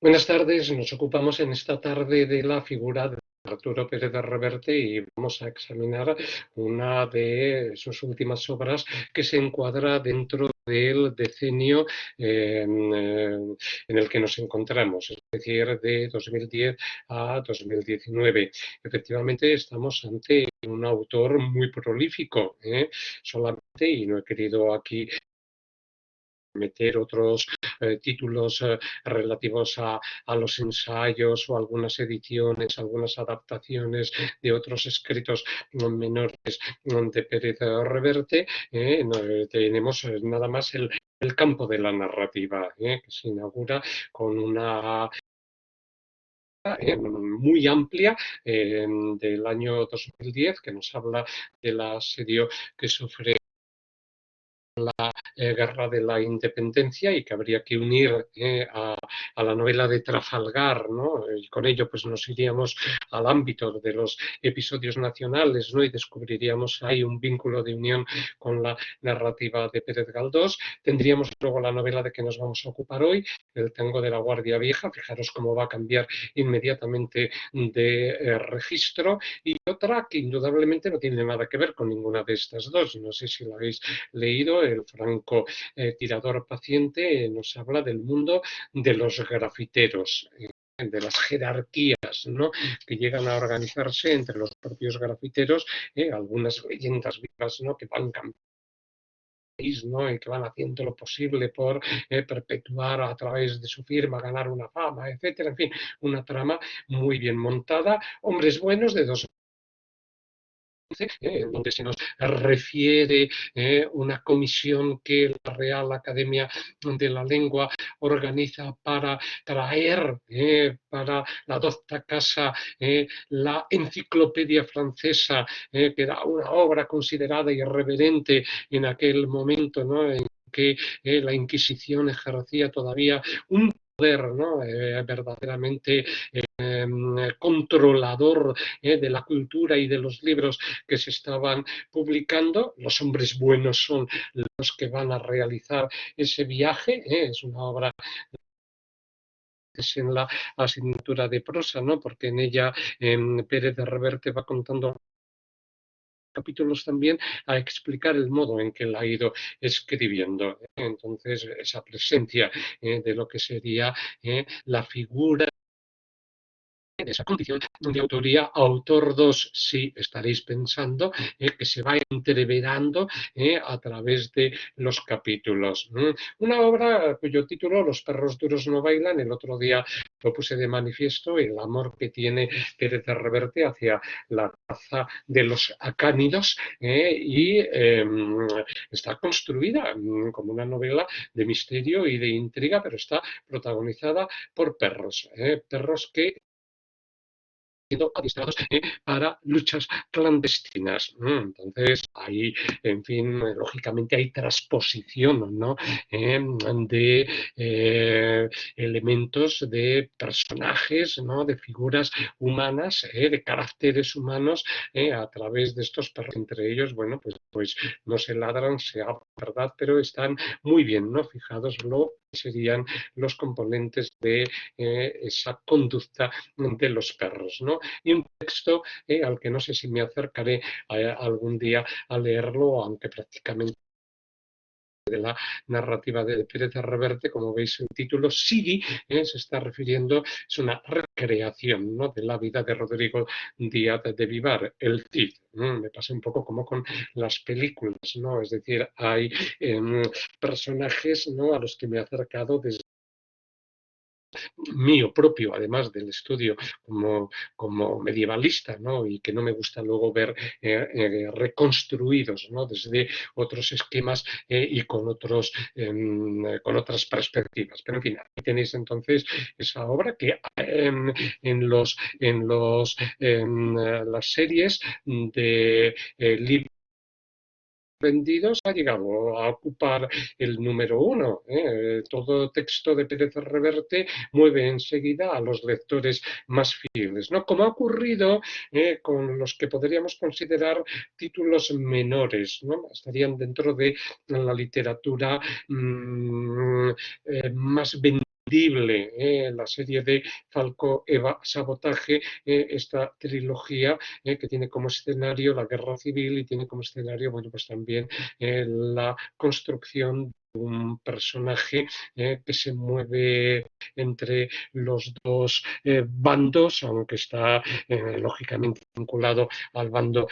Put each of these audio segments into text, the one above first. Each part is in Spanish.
Buenas tardes, nos ocupamos en esta tarde de la figura de Arturo Pérez de Reverte y vamos a examinar una de sus últimas obras que se encuadra dentro del decenio en el que nos encontramos, es decir, de 2010 a 2019. Efectivamente, estamos ante un autor muy prolífico, solamente, y no he querido aquí meter otros títulos relativos a los ensayos o algunas ediciones, algunas adaptaciones de otros escritos menores de Pérez Reverte. No, tenemos nada más el campo de la narrativa, que se inaugura con una muy amplia del año 2010, que nos habla del asedio que sufre Guerra de la Independencia y que habría que unir a la novela de Trafalgar, ¿no? Y con ello pues nos iríamos al ámbito de los episodios nacionales, ¿no? Y descubriríamos ahí un vínculo de unión con la narrativa de Pérez Galdós. Tendríamos luego la novela de que nos vamos a ocupar hoy, El tango de la Guardia Vieja. Fijaros cómo va a cambiar inmediatamente de registro, y otra que indudablemente no tiene nada que ver con ninguna de estas dos. No sé si la habéis leído, el franco tirador paciente, nos habla del mundo de los grafiteros, de las jerarquías, ¿no? Que llegan a organizarse entre los propios grafiteros, algunas leyendas vivas, ¿no? Que van cambiando, ¿no? Y que van haciendo lo posible por perpetuar a través de su firma, ganar una fama, etcétera. En fin, una trama muy bien montada, hombres buenos de dos, donde se nos refiere una comisión que la Real Academia de la Lengua organiza para traer para la docta casa la enciclopedia francesa, que era una obra considerada irreverente en aquel momento, ¿no? En que la Inquisición ejercía todavía un poder, ¿no? Verdaderamente controlador de la cultura y de los libros que se estaban publicando. Los hombres buenos son los que van a realizar ese viaje. Es una obra es en la asignatura de prosa, ¿no? Porque en ella Pérez de Reverte va contando capítulos también a explicar el modo en que él ha ido escribiendo. Entonces, esa presencia de lo que sería la figura de esa condición de autoría, autor 2, sí estaréis pensando que se va entreverando a través de los capítulos. Una obra cuyo título, Los perros duros no bailan, el otro día lo puse de manifiesto, el amor que tiene Pérez de Reverte hacia la raza de los acánidos, y está construida como una novela de misterio y de intriga, pero está protagonizada por perros, perros que siendo adiestrados para luchas clandestinas. Entonces, ahí, en fin, lógicamente hay transposición, ¿no? De elementos de personajes, ¿no? De figuras humanas, de caracteres humanos, a través de estos perros. Entre ellos, bueno, pues no se ladran, se habla, ¿verdad? Pero están muy bien, ¿no? Fijados lo que serían los componentes de esa conducta de los perros, ¿no? Y un texto al que no sé si me acercaré algún día a leerlo, aunque prácticamente de la narrativa de Pérez Reverte, como veis el título, Sigi, se está refiriendo, es una recreación, ¿no? De la vida de Rodrigo Díaz de Vivar, el Cid. Me pasa un poco como con las películas, ¿no? Es decir, hay personajes, ¿no? A los que me he acercado desde mío propio, además del estudio como medievalista, ¿no? Y que no me gusta luego ver reconstruidos, ¿no? Desde otros esquemas y con otras perspectivas. Pero en fin, aquí tenéis entonces esa obra que las series de libros vendidos ha llegado a ocupar el número uno. Todo texto de Pérez Reverte mueve enseguida a los lectores más fieles, ¿no? Como ha ocurrido con los que podríamos considerar títulos menores, ¿no? Estarían dentro de la literatura más vendida la serie de Falco, Eva, Sabotaje, esta trilogía que tiene como escenario la guerra civil y tiene como escenario, bueno, pues también la construcción de un personaje que se mueve entre los dos bandos, aunque está lógicamente vinculado al bando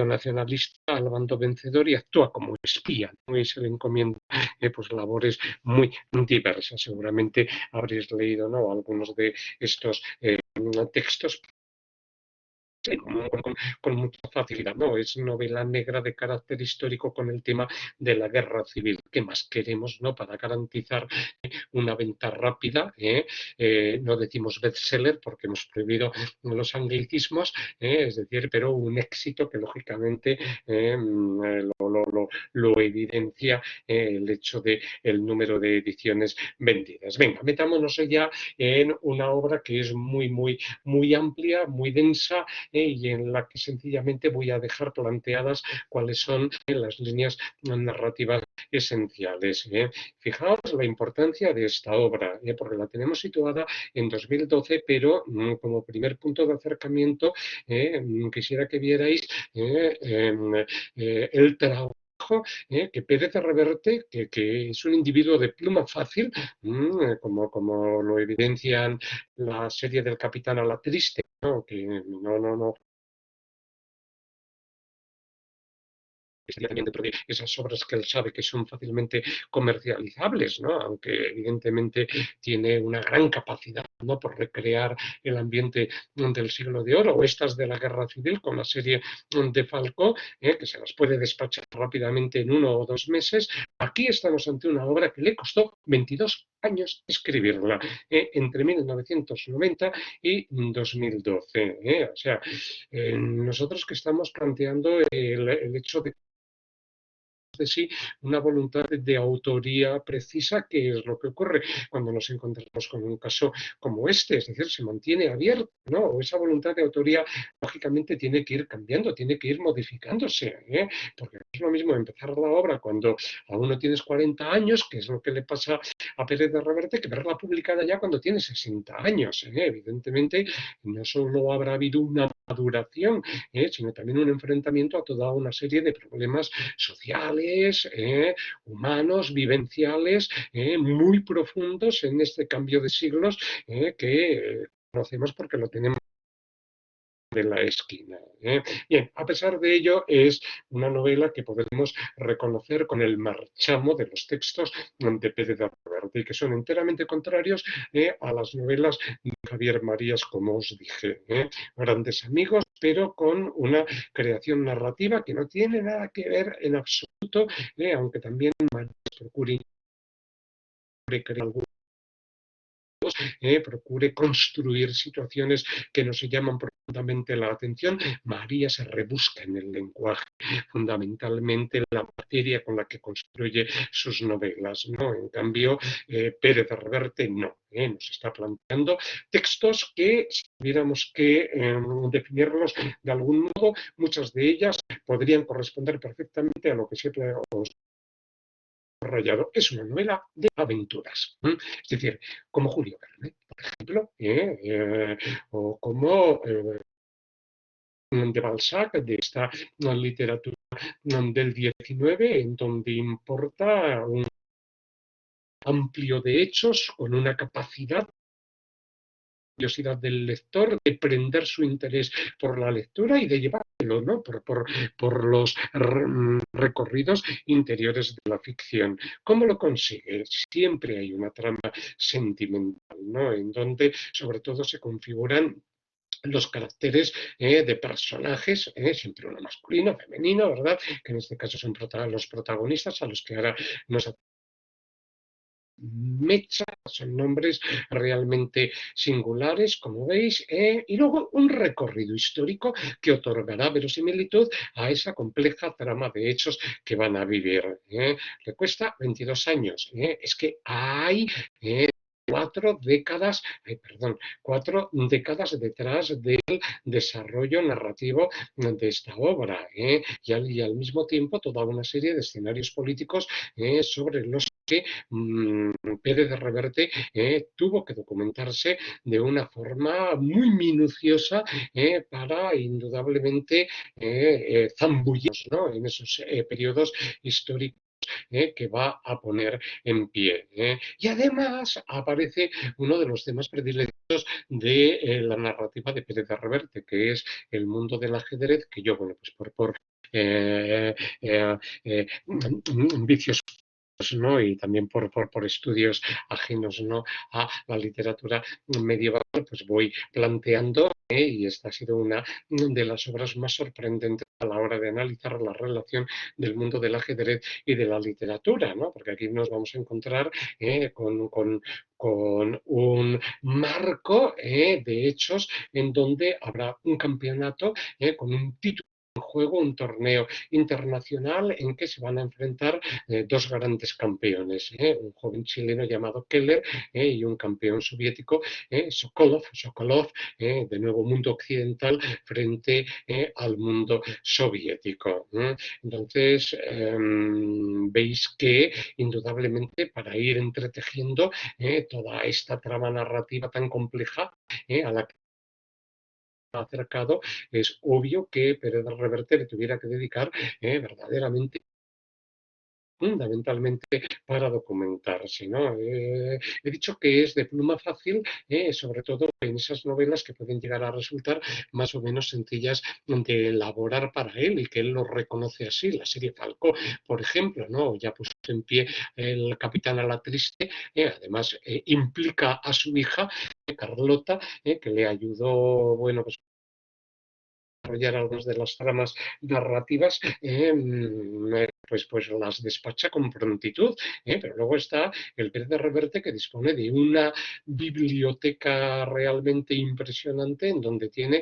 nacionalista, al bando vencedor y actúa como espía, ¿no? Y se le encomienda pues labores muy diversas. Seguramente habréis leído, ¿no?, algunos de estos textos con mucha facilidad. No, es novela negra de carácter histórico con el tema de la guerra civil. ¿Qué más queremos, no, para garantizar una venta rápida? No decimos bestseller porque hemos prohibido los anglicismos, es decir, pero un éxito que lógicamente lo evidencia el hecho de el número de ediciones vendidas. Venga, metámonos ya en una obra que es muy amplia, muy densa, y en la que sencillamente voy a dejar planteadas cuáles son las líneas narrativas esenciales. Fijaos la importancia de esta obra, porque la tenemos situada en 2012, pero como primer punto de acercamiento quisiera que vierais el trabajo que Pérez Reverte, que es un individuo de pluma fácil, como lo evidencian la serie del Capitán a la Triste, ¿no? Que no también dentro de esas obras que él sabe que son fácilmente comercializables, ¿no? Aunque evidentemente tiene una gran capacidad, ¿no?, por recrear el ambiente del siglo de oro, o estas de la guerra civil con la serie de Falcó, que se las puede despachar rápidamente en 1 o 2 meses. Aquí estamos ante una obra que le costó 22 años escribirla, entre 1990 y 2012. O sea, nosotros que estamos planteando el hecho de sí una voluntad de autoría precisa, que es lo que ocurre cuando nos encontramos con un caso como este, es decir, se mantiene abierto, ¿no? O esa voluntad de autoría, lógicamente, tiene que ir cambiando, tiene que ir modificándose, porque no es lo mismo empezar la obra cuando aún no tienes 40 años, que es lo que le pasa a Pérez de Reverte, que verla publicada ya cuando tienes 60 años. Evidentemente, no solo habrá habido una maduración, sino también un enfrentamiento a toda una serie de problemas sociales, humanos, vivenciales, muy profundos en este cambio de siglos que conocemos porque lo tenemos de la esquina. Bien, a pesar de ello, es una novela que podemos reconocer con el marchamo de los textos de Pérez de Reverte, y que son enteramente contrarios a las novelas de Javier Marías, como os dije. Grandes amigos, pero con una creación narrativa que no tiene nada que ver en absoluto, aunque también Marías procure crear algún procure construir situaciones que nos llaman profundamente la atención. María se rebusca en el lenguaje, fundamentalmente la materia con la que construye sus novelas, ¿no? En cambio, Pérez de Reverte no. Nos está planteando textos que, si tuviéramos que definirlos de algún modo, muchas de ellas podrían corresponder perfectamente a lo que se Rayado. Es una novela de aventuras. Es decir, como Julio Verne, por ejemplo, o como de Balzac, de esta literatura del 19, en donde importa un amplio de hechos con una capacidad curiosidad del lector, de prender su interés por la lectura y de llevarlo, ¿no?, por los recorridos interiores de la ficción. ¿Cómo lo consigue? Siempre hay una trama sentimental, ¿no?, en donde sobre todo se configuran los caracteres de personajes, siempre uno masculino, femenino, ¿verdad?, que en este caso son los protagonistas, a los que ahora nos Mecha, son nombres realmente singulares, como veis, y luego un recorrido histórico que otorgará verosimilitud a esa compleja trama de hechos que van a vivir. Le cuesta 22 años. Es que hay cuatro décadas detrás del desarrollo narrativo de esta obra, y al mismo tiempo toda una serie de escenarios políticos sobre los que Pérez de Reverte tuvo que documentarse de una forma muy minuciosa para indudablemente zambullirnos, ¿no?, en esos periodos históricos que va a poner en pie. Y además aparece uno de los temas predilectos de la narrativa de Pérez de Reverte, que es el mundo del ajedrez, que yo, bueno, pues por eh, eh, eh, vicios, ¿no?, y también por estudios ajenos, ¿no?, a la literatura medieval, pues voy planteando, y esta ha sido una de las obras más sorprendentes a la hora de analizar la relación del mundo del ajedrez y de la literatura, ¿no?, porque aquí nos vamos a encontrar con un marco de hechos en donde habrá un campeonato con un título en juego, un torneo internacional en que se van a enfrentar dos grandes campeones, un joven chileno llamado Keller y un campeón soviético, Sokolov, de nuevo mundo occidental frente al mundo soviético. Entonces, veis que indudablemente para ir entretejiendo toda esta trama narrativa tan compleja a la que ha acercado, es obvio que Pérez Reverte le tuviera que dedicar verdaderamente fundamentalmente para documentarse, ¿no? He dicho que es de pluma fácil, sobre todo en esas novelas que pueden llegar a resultar más o menos sencillas de elaborar para él y que él lo reconoce así. La serie Falcó, por ejemplo, ¿no?, ya puso en pie El Capitán a la Triste, además implica a su hija, Carlota, que le ayudó, bueno, pues desarrollar algunas de las tramas narrativas, pues las despacha con prontitud, pero luego está el Pérez de Reverte, que dispone de una biblioteca realmente impresionante en donde tiene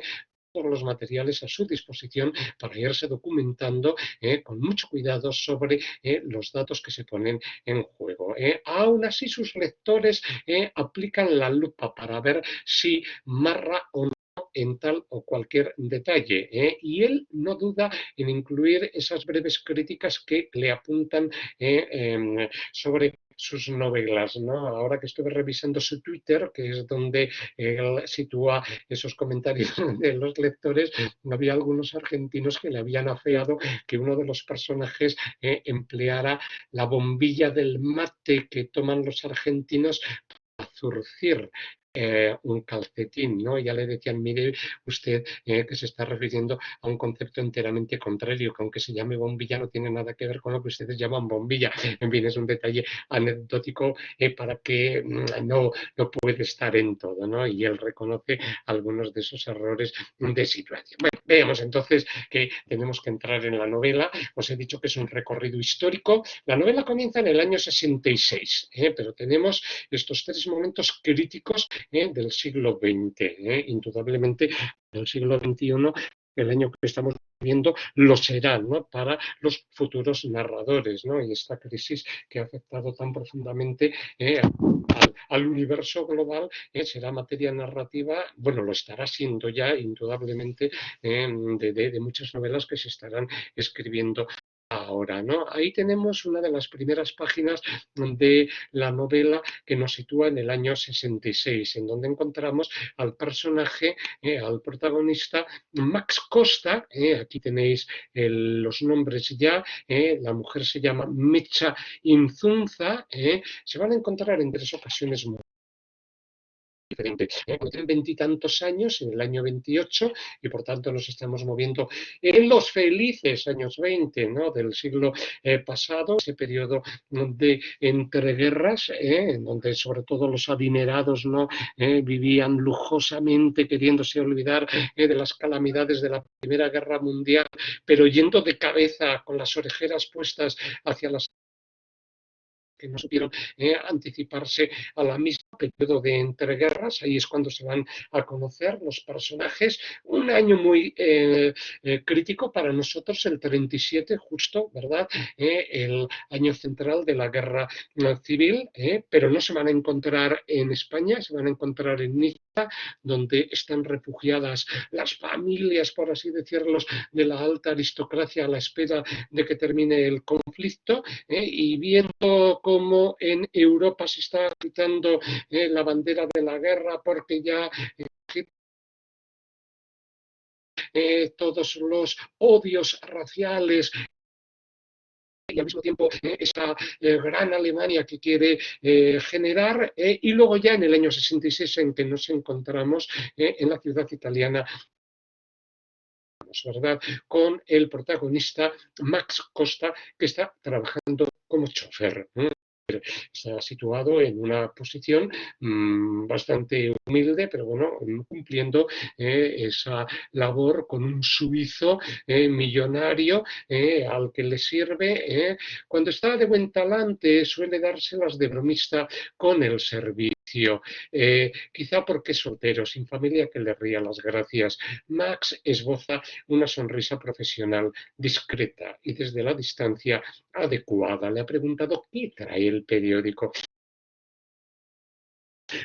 todos los materiales a su disposición para irse documentando con mucho cuidado sobre los datos que se ponen en juego. Aún así, sus lectores aplican la lupa para ver si marra o no en tal o cualquier detalle, y él no duda en incluir esas breves críticas que le apuntan sobre sus novelas, ¿no? Ahora que estuve revisando su Twitter, que es donde él sitúa esos comentarios de los lectores, había algunos argentinos que le habían afeado que uno de los personajes empleara la bombilla del mate que toman los argentinos para zurcir un calcetín, ¿no? Ya le decían, mire usted que se está refiriendo a un concepto enteramente contrario, que aunque se llame bombilla no tiene nada que ver con lo que ustedes llaman bombilla. En fin, es un detalle anecdótico para que no puede estar en todo, ¿no? Y él reconoce algunos de esos errores de situación. Bueno, veamos entonces que tenemos que entrar en la novela. Os he dicho que es un recorrido histórico. La novela comienza en el año 66, pero tenemos estos tres momentos críticos del siglo XX. Indudablemente, del siglo XXI, el año que estamos viendo lo será, ¿no?, para los futuros narradores, ¿no? Y esta crisis que ha afectado tan profundamente al universo global será materia narrativa, bueno, lo estará siendo ya indudablemente de muchas novelas que se estarán escribiendo ahora, ¿no? Ahí tenemos una de las primeras páginas de la novela que nos sitúa en el año 66, en donde encontramos al personaje, al protagonista Max Costa. Aquí tenéis los nombres ya. La mujer se llama Mecha Inzunza. Se van a encontrar en tres ocasiones muy diferentes. Tienen veintitantos años, en el año 28, y por tanto nos estamos moviendo en los felices años 20, ¿no?, del siglo pasado, ese periodo de entreguerras, en donde sobre todo los adinerados, ¿no?, vivían lujosamente, queriéndose olvidar de las calamidades de la Primera Guerra Mundial, pero yendo de cabeza con las orejeras puestas hacia las que no supieron anticiparse a la misma. periodo de entreguerras, ahí es cuando se van a conocer los personajes. Un año muy crítico para nosotros, el 37, justo, ¿verdad? El año central de la guerra civil, pero no se van a encontrar en España, se van a encontrar en Niza, donde están refugiadas las familias, por así decirlo, de la alta aristocracia a la espera de que termine el conflicto, y viendo cómo en Europa se está quitando la bandera de la guerra porque ya todos los odios raciales y al mismo tiempo esa gran Alemania que quiere generar, y luego ya en el año 66 en que nos encontramos en la ciudad italiana, ¿verdad? Con el protagonista Max Costa, que está trabajando como chofer. Está situado en una posición bastante humilde, pero bueno, cumpliendo esa labor con un suizo millonario al que le sirve. Cuando está de buen talante suele dárselas de bromista con el servicio, quizá porque es soltero, sin familia que le ría las gracias. Max esboza una sonrisa profesional discreta y desde la distancia adecuada. Le ha preguntado qué trae el periódico,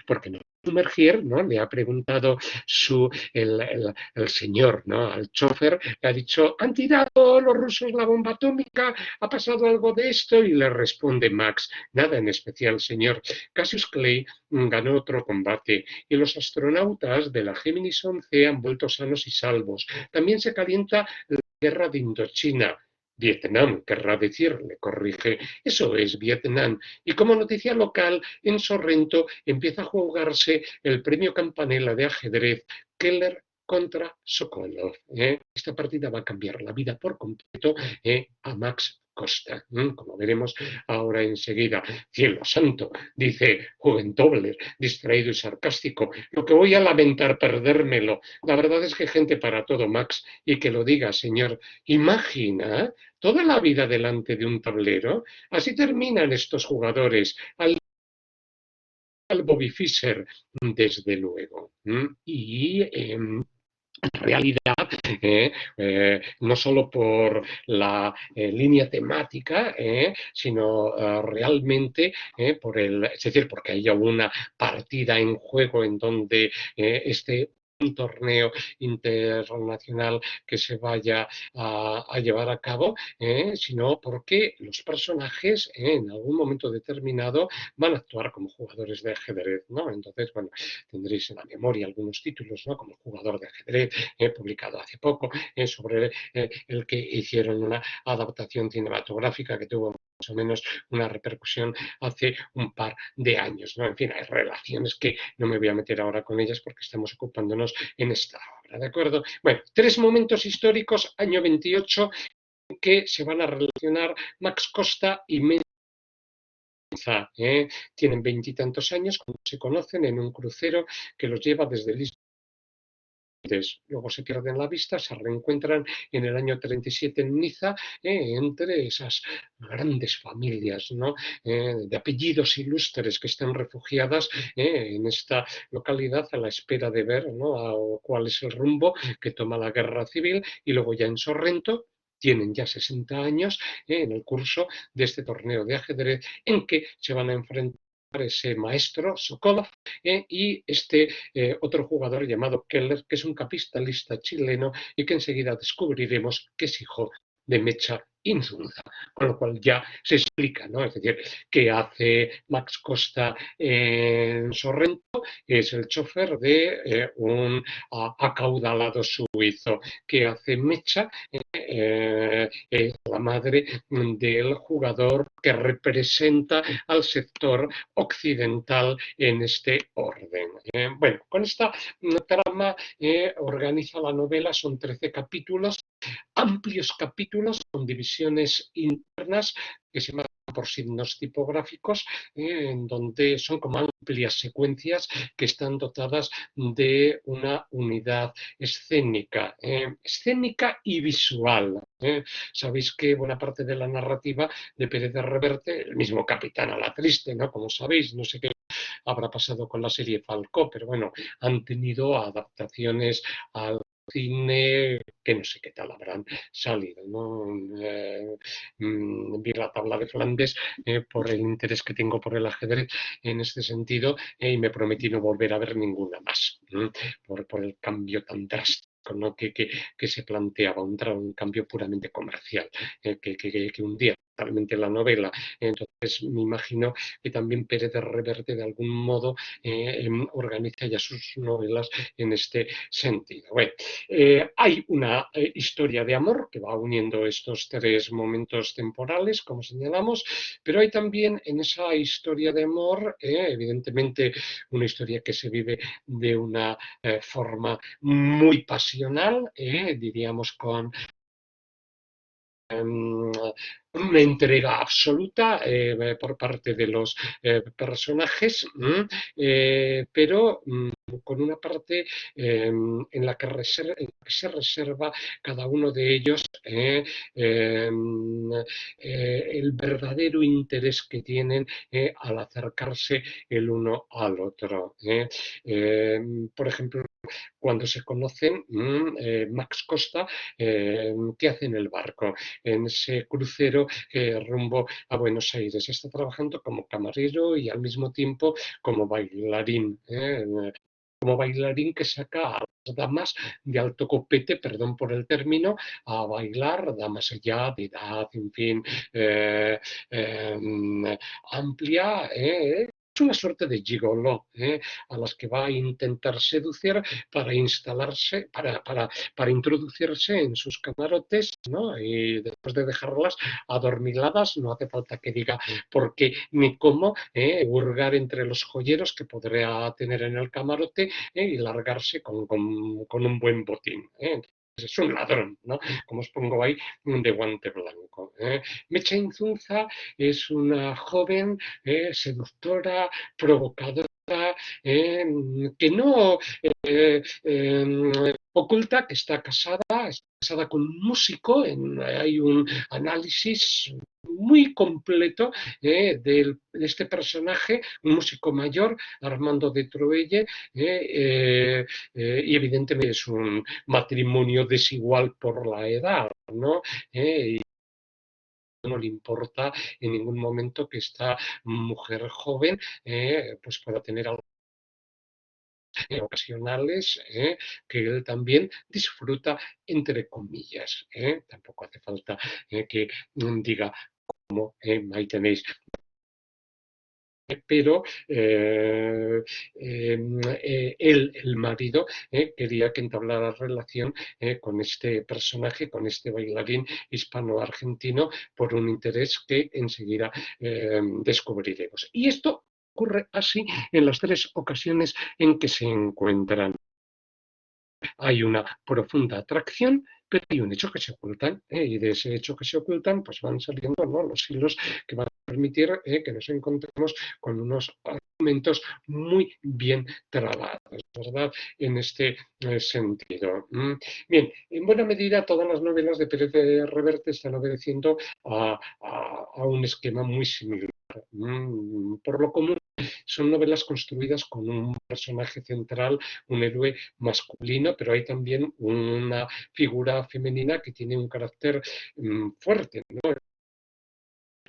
porque no sumergir, ¿no? Le ha preguntado el señor, ¿no? Al chofer, le ha dicho, ¿han tirado los rusos la bomba atómica? ¿Ha pasado algo de esto? Y le responde Max, nada en especial, señor. Cassius Clay ganó otro combate y los astronautas de la Géminis 11 han vuelto sanos y salvos. También se calienta la guerra de Indochina. Vietnam, querrá decir, le corrige. Eso es Vietnam. Y como noticia local, en Sorrento empieza a jugarse el premio Campanella de ajedrez Keller contra Sokolov. Esta partida va a cambiar la vida por completo a Max Costa, como veremos ahora enseguida. Cielo santo, dice Jugendobler, distraído y sarcástico. Lo que voy a lamentar perdérmelo. La verdad es que gente para todo, Max, y que lo diga, señor. Imagina toda la vida delante de un tablero. Así terminan estos jugadores. Al Bobby Fischer, desde luego. Y en realidad, no solo por la línea temática, sino realmente es decir, porque haya una partida en juego en donde un torneo internacional que se vaya a llevar a cabo, sino porque los personajes en algún momento determinado van a actuar como jugadores de ajedrez, ¿no? Entonces, bueno, tendréis en la memoria algunos títulos, ¿no? Como el jugador de ajedrez, publicado hace poco, sobre el que hicieron una adaptación cinematográfica que tuvo más o menos una repercusión hace un par de años, ¿no? En fin, hay relaciones que no me voy a meter ahora con ellas porque estamos ocupándonos en esta obra, ¿de acuerdo? Bueno, 3 momentos históricos, año 28, que se van a relacionar Max Costa y Menza. Tienen 20 y tantos años cuando se conocen en un crucero que los lleva desde Lisboa. Luego se pierden la vista, se reencuentran en el año 37 en Niza, entre esas grandes familias, ¿no? De apellidos ilustres que están refugiadas en esta localidad a la espera de ver, ¿no? Cuál es el rumbo que toma la guerra civil, y luego ya en Sorrento tienen ya 60 años en el curso de este torneo de ajedrez en que se van a enfrentar ese maestro Sokolov y otro jugador llamado Keller, que es un capitalista chileno y que enseguida descubriremos que es hijo de Mecha Insunza, con lo cual ya se explica, ¿no? Es decir, qué hace Max Costa en Sorrento, es el chofer de un acaudalado suizo, que hace Mecha, la madre del jugador que representa al sector occidental en este orden. Bueno, con esta trama organiza la novela, son 13 capítulos, amplios capítulos con divisiones internas que se llaman por signos tipográficos, en donde son como amplias secuencias que están dotadas de una unidad escénica, escénica y visual. Sabéis que buena parte de la narrativa de Pérez de Reverte, el mismo Capitán a la Triste, ¿no? Como sabéis, no sé qué habrá pasado con la serie Falcó, pero bueno, han tenido adaptaciones al cine que no sé qué tal habrán salido, ¿no? Vi la tabla de Flandes por el interés que tengo por el ajedrez en este sentido y me prometí no volver a ver ninguna más, por el cambio tan drástico, ¿no? que se planteaba, un cambio puramente comercial, que hundía totalmente la novela. Entonces me imagino que también Pérez de Reverte de algún modo organiza ya sus novelas en este sentido. Bueno, hay una historia de amor que va uniendo estos tres momentos temporales, como señalamos, pero hay también en esa historia de amor, evidentemente, una historia que se vive de una forma muy pasional, diríamos con una entrega absoluta por parte de los personajes, pero con una parte en la que se reserva cada uno de ellos el verdadero interés que tienen al acercarse el uno al otro. Por ejemplo, cuando se conocen, Max Costa, ¿qué hace en el barco? En ese crucero rumbo a Buenos Aires. Está trabajando como camarero y al mismo tiempo como bailarín. Como bailarín que saca a las damas de alto copete, perdón por el término, a bailar, damas ya de edad, en fin, eh, amplia. Es una suerte de gigoló a las que va a intentar seducir para instalarse, para introducirse en sus camarotes, ¿no? Y después de dejarlas adormiladas, no hace falta que diga por qué ni cómo, hurgar entre los joyeros que podría tener en el camarote y largarse con un buen botín. Es un ladrón, ¿no? Como os pongo ahí, de guante blanco. Mecha Inzunza es una joven seductora, provocadora, que no oculta que está casada con un músico. Hay un análisis muy completo de este personaje, un músico mayor, Armando de Troelle, y evidentemente es un matrimonio desigual por la edad, ¿no? Y no le importa en ningún momento que esta mujer joven pues pueda tener algo ocasionales que él también disfruta, entre comillas. Tampoco hace falta que diga cómo ahí tenéis. Pero él, el marido, quería que entablara relación con este personaje, con este bailarín hispano-argentino, por un interés que enseguida descubriremos. Y esto ocurre así en las tres ocasiones en que se encuentran. Hay una profunda atracción, pero hay un hecho que se ocultan, y de ese hecho que se ocultan, pues van saliendo, ¿no?, los hilos que van a permitir que nos encontremos con unos argumentos muy bien trabados, ¿verdad?, en este sentido. Bien, en buena medida todas las novelas de Pérez de Reverte están obedeciendo a un esquema muy similar. Por lo común, son novelas construidas con un personaje central, un héroe masculino, pero hay también una figura femenina que tiene un carácter fuerte, ¿no?,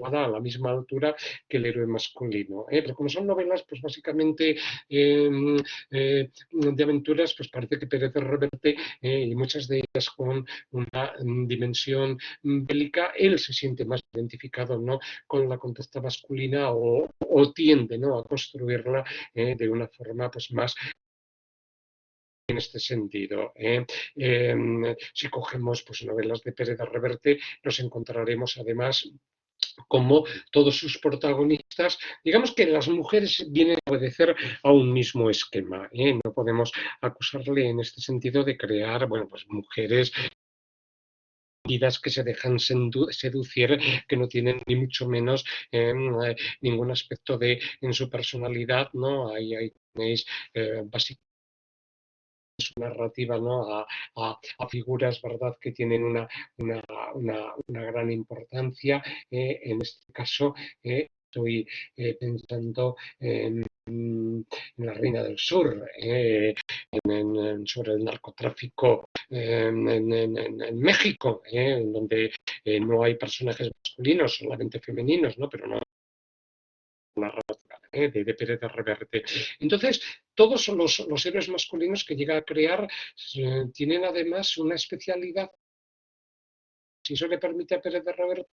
a la misma altura que el héroe masculino. Pero como son novelas, pues básicamente de aventuras, pues parece que Pérez de Reverte, y muchas de ellas con una dimensión bélica, él se siente más identificado, ¿no?, con la conducta masculina, o tiende, ¿no?, a construirla de una forma pues más en este sentido. Si cogemos pues, novelas de Pérez de Reverte, nos encontraremos además como todos sus protagonistas, digamos que las mujeres vienen a obedecer a un mismo esquema. No podemos acusarle en este sentido de crear, bueno, pues mujeres que se dejan seducir, que no tienen ni mucho menos ningún aspecto en su personalidad, ¿no? Ahí tenéis básicamente su narrativa, ¿no?, a figuras, ¿verdad?, que tienen una gran importancia. En este caso, estoy pensando en La Reina del Sur, sobre el narcotráfico en México, donde no hay personajes masculinos, solamente femeninos, ¿no? Pero no una raza, de Pérez de Reverte. Entonces, todos los héroes masculinos que llega a crear tienen además una especialidad, si eso le permite a Pérez de Reverte,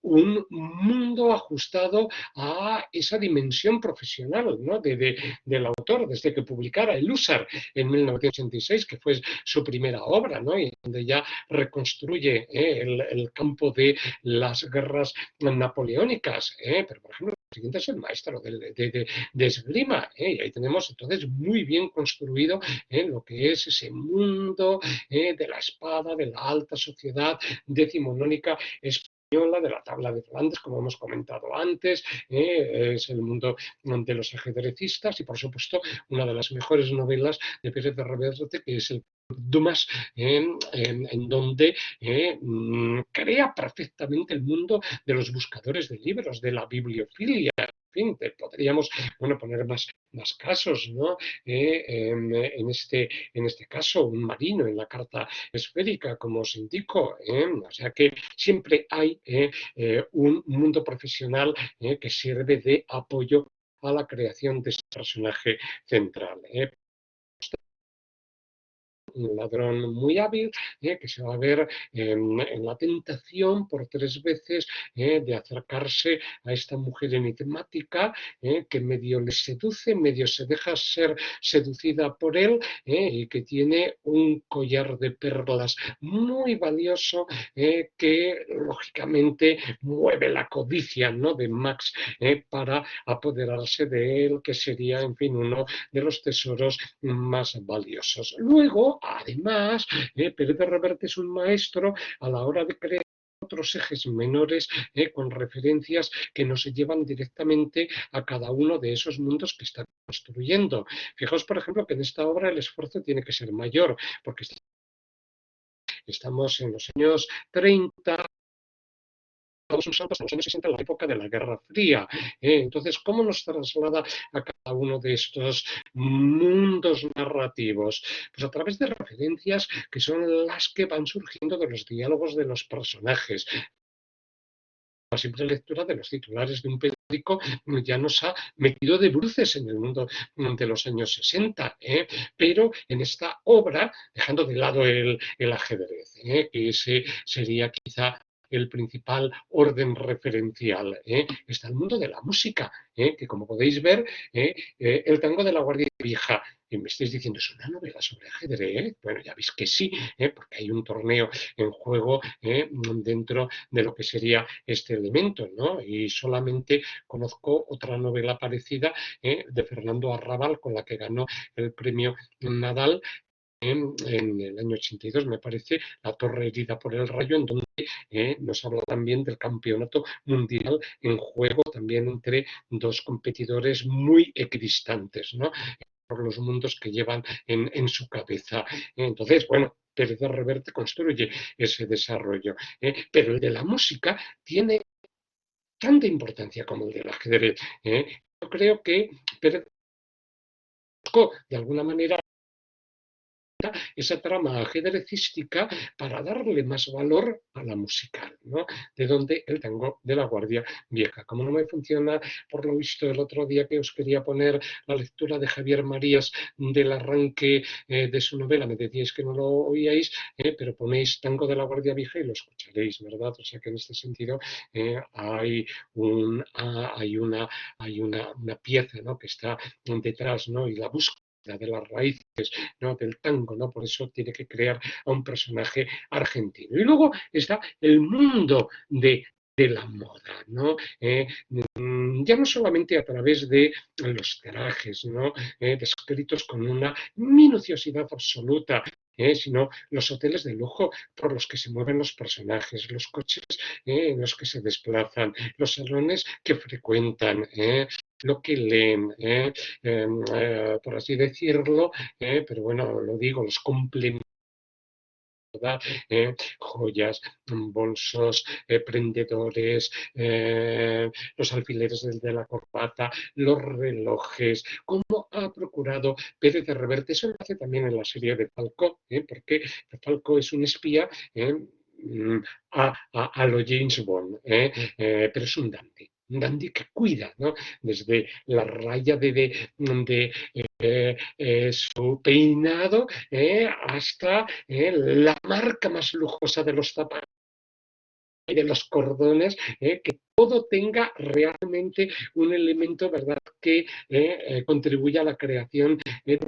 un mundo ajustado a esa dimensión profesional, ¿no? Del autor, desde que publicara El Húsar en 1986, que fue su primera obra, ¿no? Y donde ya reconstruye el campo de las guerras napoleónicas, pero por ejemplo el siguiente es el maestro de esgrima, y ahí tenemos entonces muy bien construido lo que es ese mundo de la espada, de la alta sociedad decimonónica española, de la tabla de Flandes, como hemos comentado antes, es el mundo de los ajedrecistas y, por supuesto, una de las mejores novelas de Pérez de Reverte, que es el Dumas, en donde crea perfectamente el mundo de los buscadores de libros, de la bibliofilia. En fin, podríamos poner más casos, ¿no? En este caso, un marino en la carta esférica, como os indico. O sea que siempre hay un mundo profesional que sirve de apoyo a la creación de ese personaje central. Un ladrón muy hábil, que se va a ver en la tentación por 3 veces de acercarse a esta mujer enigmática, que medio le seduce, medio se deja ser seducida por él, y que tiene un collar de perlas muy valioso, que lógicamente mueve la codicia, ¿no?, de Max, para apoderarse de él, que sería, en fin, uno de los tesoros más valiosos. Luego, además, Pérez de Reverte es un maestro a la hora de crear otros ejes menores, con referencias que nos llevan directamente a cada uno de esos mundos que está construyendo. Fijaos, por ejemplo, que en esta obra el esfuerzo tiene que ser mayor, porque estamos en los años 30, un salto hasta los años 60, en la época de la Guerra Fría. Entonces, ¿cómo nos traslada a cada uno de estos mundos narrativos? Pues a través de referencias que son las que van surgiendo de los diálogos de los personajes. La simple lectura de los titulares de un periódico ya nos ha metido de bruces en el mundo de los años 60, pero en esta obra, dejando de lado el ajedrez, que ese sería quizá el principal orden referencial, está el mundo de la música, que como podéis ver, el tango de la Guardia Vieja. Y me estáis diciendo, ¿es una novela sobre ajedrez? Bueno, ya veis que sí, porque hay un torneo en juego dentro de lo que sería este elemento, ¿no? Y solamente conozco otra novela parecida, de Fernando Arrabal, con la que ganó el premio Nadal en el año 82, me parece, La torre herida por el rayo, en donde nos habla también del campeonato mundial en juego, también entre dos competidores muy equidistantes, ¿no?, por los mundos que llevan en su cabeza. Entonces, bueno, Pérez de Reverte construye ese desarrollo, pero el de la música tiene tanta importancia como el del ajedrez. Yo creo que Pérez buscó, de alguna manera, esa trama ajedrecística para darle más valor a la musical, ¿no? De donde el tango de la Guardia Vieja. Como no me funciona, por lo visto, el otro día que os quería poner la lectura de Javier Marías del arranque de su novela, me decíais que no lo oíais, pero ponéis tango de la Guardia Vieja y lo escucharéis, ¿verdad? O sea que en este sentido hay una pieza, ¿no?, que está detrás, ¿no?, y la búsqueda de las raíces, ¿no?, del tango, ¿no? Por eso tiene que crear a un personaje argentino. Y luego está el mundo de la moda, ¿no? Ya no solamente a través de los trajes, ¿no?, descritos con una minuciosidad absoluta, sino los hoteles de lujo por los que se mueven los personajes, los coches en los que se desplazan, los salones que frecuentan, lo que leen, por así decirlo, pero bueno, lo digo, los complementos ¿verdad? Joyas, bolsos, prendedores, los alfileres de la corbata, los relojes, cómo ha procurado Pérez de Reverte. Eso lo hace también en la serie de Falcó, porque Falcó es un espía a lo James Bond, pero es un dandy que cuida, ¿no? Desde la raya de su peinado hasta la marca más lujosa de los zapatos y de los cordones, que todo tenga realmente un elemento, ¿verdad?, que contribuya a la creación de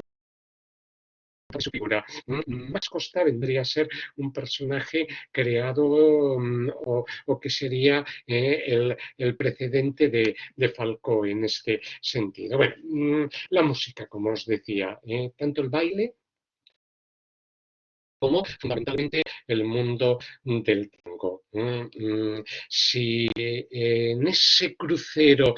su figura. Max Costa vendría a ser un personaje creado o que sería el precedente de Falcó en este sentido. Bueno, la música, como os decía, tanto el baile como fundamentalmente el mundo del tango. Si en ese crucero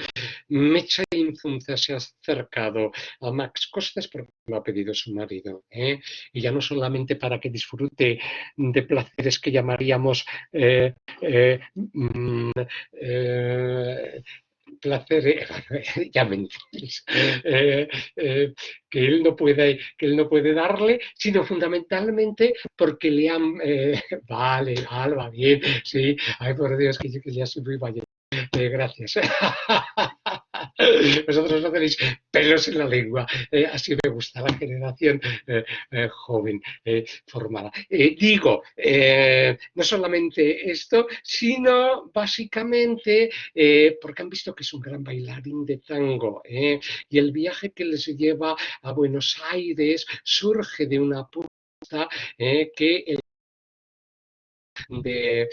Mecha Inzunza se ha acercado a Max Costa es porque lo ha pedido su marido, y ya no solamente para que disfrute de placeres que llamaríamos eh, mm, eh, placer, ya me entendéis, que él no puede darle, sino fundamentalmente porque le han, vale, Alba, bien, sí, ay por Dios, que ya soy muy mayor. Gracias. Vosotros no tenéis pelos en la lengua. Así me gusta la generación joven formada. Digo, no solamente esto, sino básicamente porque han visto que es un gran bailarín de tango, y el viaje que les lleva a Buenos Aires surge de una apuesta que de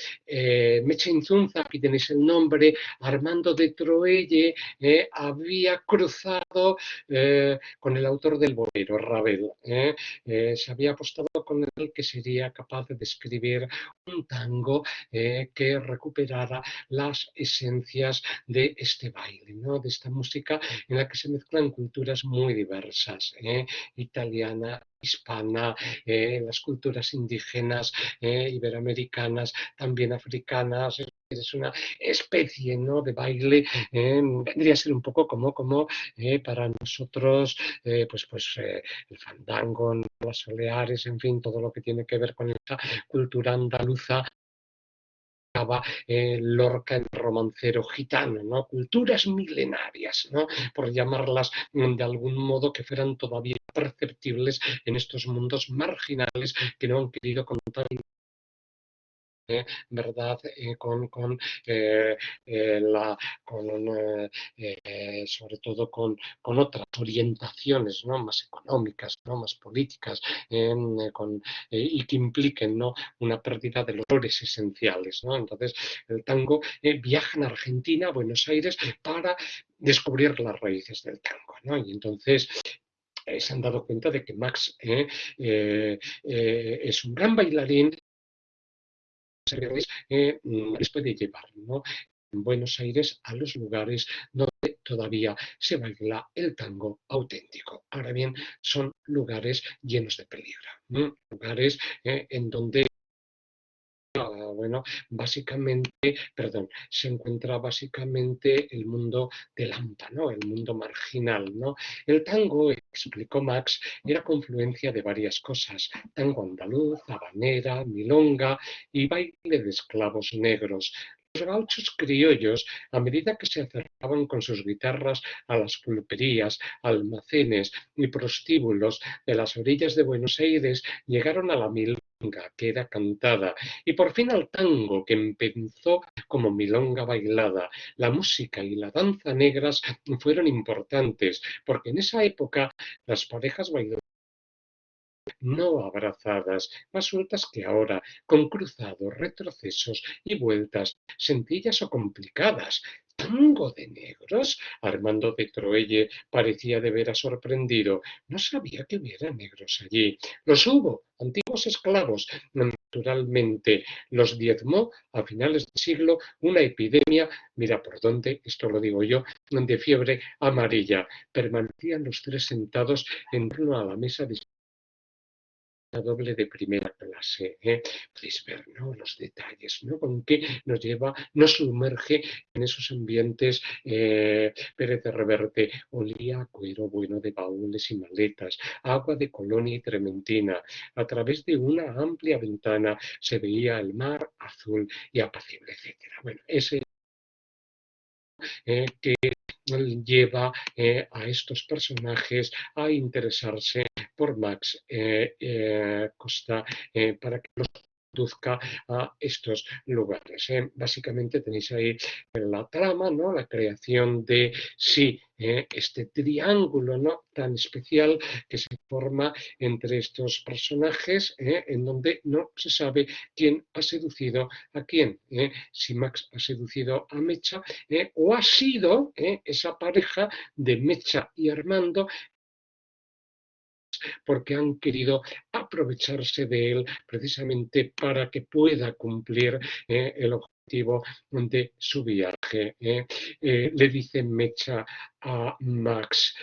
Mecha Inzunza, aquí tenéis el nombre, Armando de Troelle, había cruzado con el autor del bolero, Ravel. Se había apostado con él que sería capaz de escribir un tango que recuperara las esencias de este baile, ¿no?, de esta música en la que se mezclan culturas muy diversas, italiana, hispana, las culturas indígenas, iberoamericanas, también africanas. Es una especie, ¿no?, de baile, vendría a ser un poco como para nosotros el fandango, las soleares, en fin, todo lo que tiene que ver con esa cultura andaluza. Lorca, el romancero gitano, ¿no?, culturas milenarias, ¿no?, por llamarlas de algún modo, que fueran todavía perceptibles en estos mundos marginales que no han querido contar, ¿verdad?, eh, sobre todo con otras orientaciones, ¿no?, más económicas, ¿no?, más políticas, y que impliquen, ¿no?, una pérdida de los valores esenciales, ¿no? Entonces, el tango viaja en Argentina, a Buenos Aires, para descubrir las raíces del tango, ¿no? Y entonces se han dado cuenta de que Max es un gran bailarín, les puede llevar, ¿no?, en Buenos Aires a los lugares donde todavía se baila el tango auténtico. Ahora bien, son lugares llenos de peligro, lugares en donde bueno, básicamente, perdón, se encuentra básicamente el mundo del hampa, ¿no?, el mundo marginal, ¿no? El tango, explicó Max, era confluencia de varias cosas: tango andaluz, habanera, milonga y baile de esclavos negros. Los gauchos criollos, a medida que se acercaban con sus guitarras a las pulperías, almacenes y prostíbulos de las orillas de Buenos Aires, llegaron a la milonga, que era cantada, y por fin al tango, que empezó como milonga bailada. La música y la danza negras fueron importantes, porque en esa época las parejas bailaban no abrazadas, más sueltas que ahora, con cruzados, retrocesos y vueltas, sencillas o complicadas. ¿Tango de negros? Armando de Troelle parecía de veras sorprendido. No sabía que hubiera negros allí. Los hubo, antiguos esclavos. Naturalmente, los diezmó a finales del siglo una epidemia, mira por dónde, esto lo digo yo, de fiebre amarilla. Permanecían los tres sentados en torno a la mesa doble de primera clase. Podéis ver, ¿no?, los detalles, ¿no?, con que nos sumerge en esos ambientes. Pérez de Reverte olía a cuero bueno de baúles y maletas, agua de Colonia y Trementina. A través de una amplia ventana se veía el mar azul y apacible, etcétera. Bueno, ese que lleva a estos personajes a interesarse por Max Costa para que los conduzca a estos lugares. Básicamente tenéis ahí la trama, ¿no?, la creación de este triángulo, ¿no?, tan especial que se forma entre estos personajes, en donde no se sabe quién ha seducido a quién, si Max ha seducido a Mecha o ha sido esa pareja de Mecha y Armando, porque han querido aprovecharse de él precisamente para que pueda cumplir el objetivo de su viaje. Le dice Mecha a Max,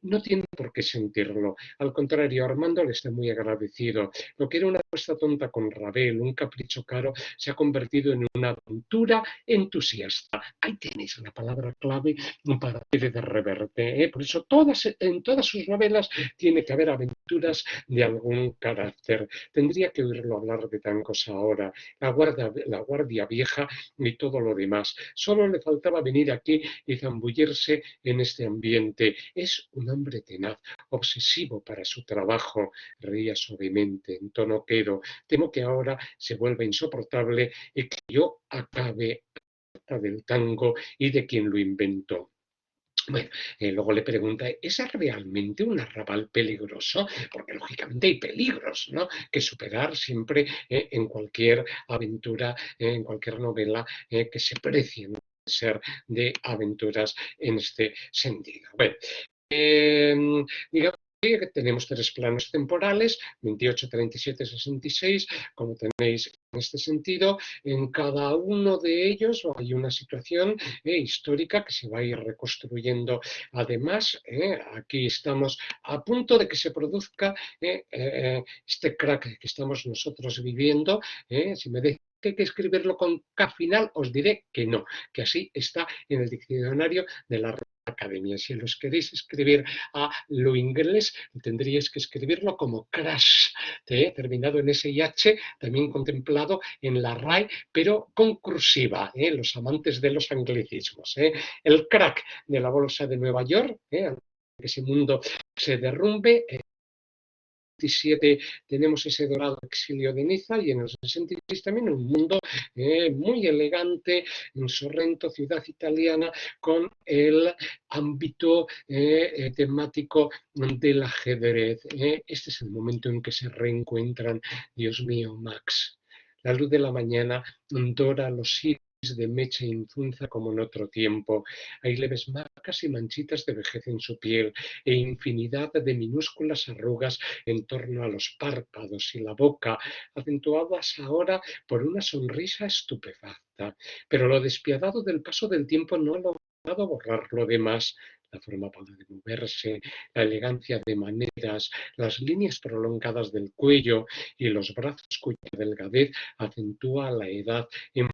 no tiene por qué sentirlo, al contrario, Armando le está muy agradecido. Lo que era una apuesta tonta con Ravel, un capricho caro, se ha convertido en una aventura entusiasta. Ahí tenéis la palabra clave para Pérez de Reverte. Por eso en todas sus novelas tiene que haber aventuras de algún carácter. Tendría que oírlo hablar de tangos ahora, la guardia vieja y todo lo demás. Solo le faltaba venir aquí y zambullirse en este ambiente. Es un hombre tenaz, obsesivo para su trabajo. Reía suavemente, en tono quedo. Temo que ahora se vuelva insoportable y que yo acabe del tango y de quien lo inventó. Bueno, luego le pregunta, ¿es realmente un arrabal peligroso? Porque lógicamente hay peligros, ¿no?, que superar siempre en cualquier aventura, en cualquier novela que se precien de ser de aventuras en este sentido. Bueno, digamos que tenemos tres planos temporales, 28, 37, 66, como tenéis en este sentido. En cada uno de ellos hay una situación histórica que se va a ir reconstruyendo. Además, aquí estamos a punto de que se produzca este crack que estamos nosotros viviendo. Si me decís que hay que escribirlo con K final, os diré que no, que así está en el diccionario de la Academia. Si los queréis escribir a lo inglés, tendríais que escribirlo como crash, terminado en SIH, también contemplado en la RAE, pero con cursiva, los amantes de los anglicismos. El crack de la bolsa de Nueva York, que ese mundo se derrumbe. 67 tenemos ese dorado exilio de Niza y en el 66 también un mundo muy elegante en Sorrento, ciudad italiana, con el ámbito temático del ajedrez. Este es el momento en que se reencuentran, Dios mío, Max. La luz de la mañana dora los hilos de Mecha Inzunza como en otro tiempo. Hay leves marcas y manchitas de vejez en su piel e infinidad de minúsculas arrugas en torno a los párpados y la boca, acentuadas ahora por una sonrisa estupefacta. Pero lo despiadado del paso del tiempo no ha logrado borrar lo demás. La forma pálida de moverse, la elegancia de maneras, las líneas prolongadas del cuello y los brazos cuya delgadez acentúa la edad en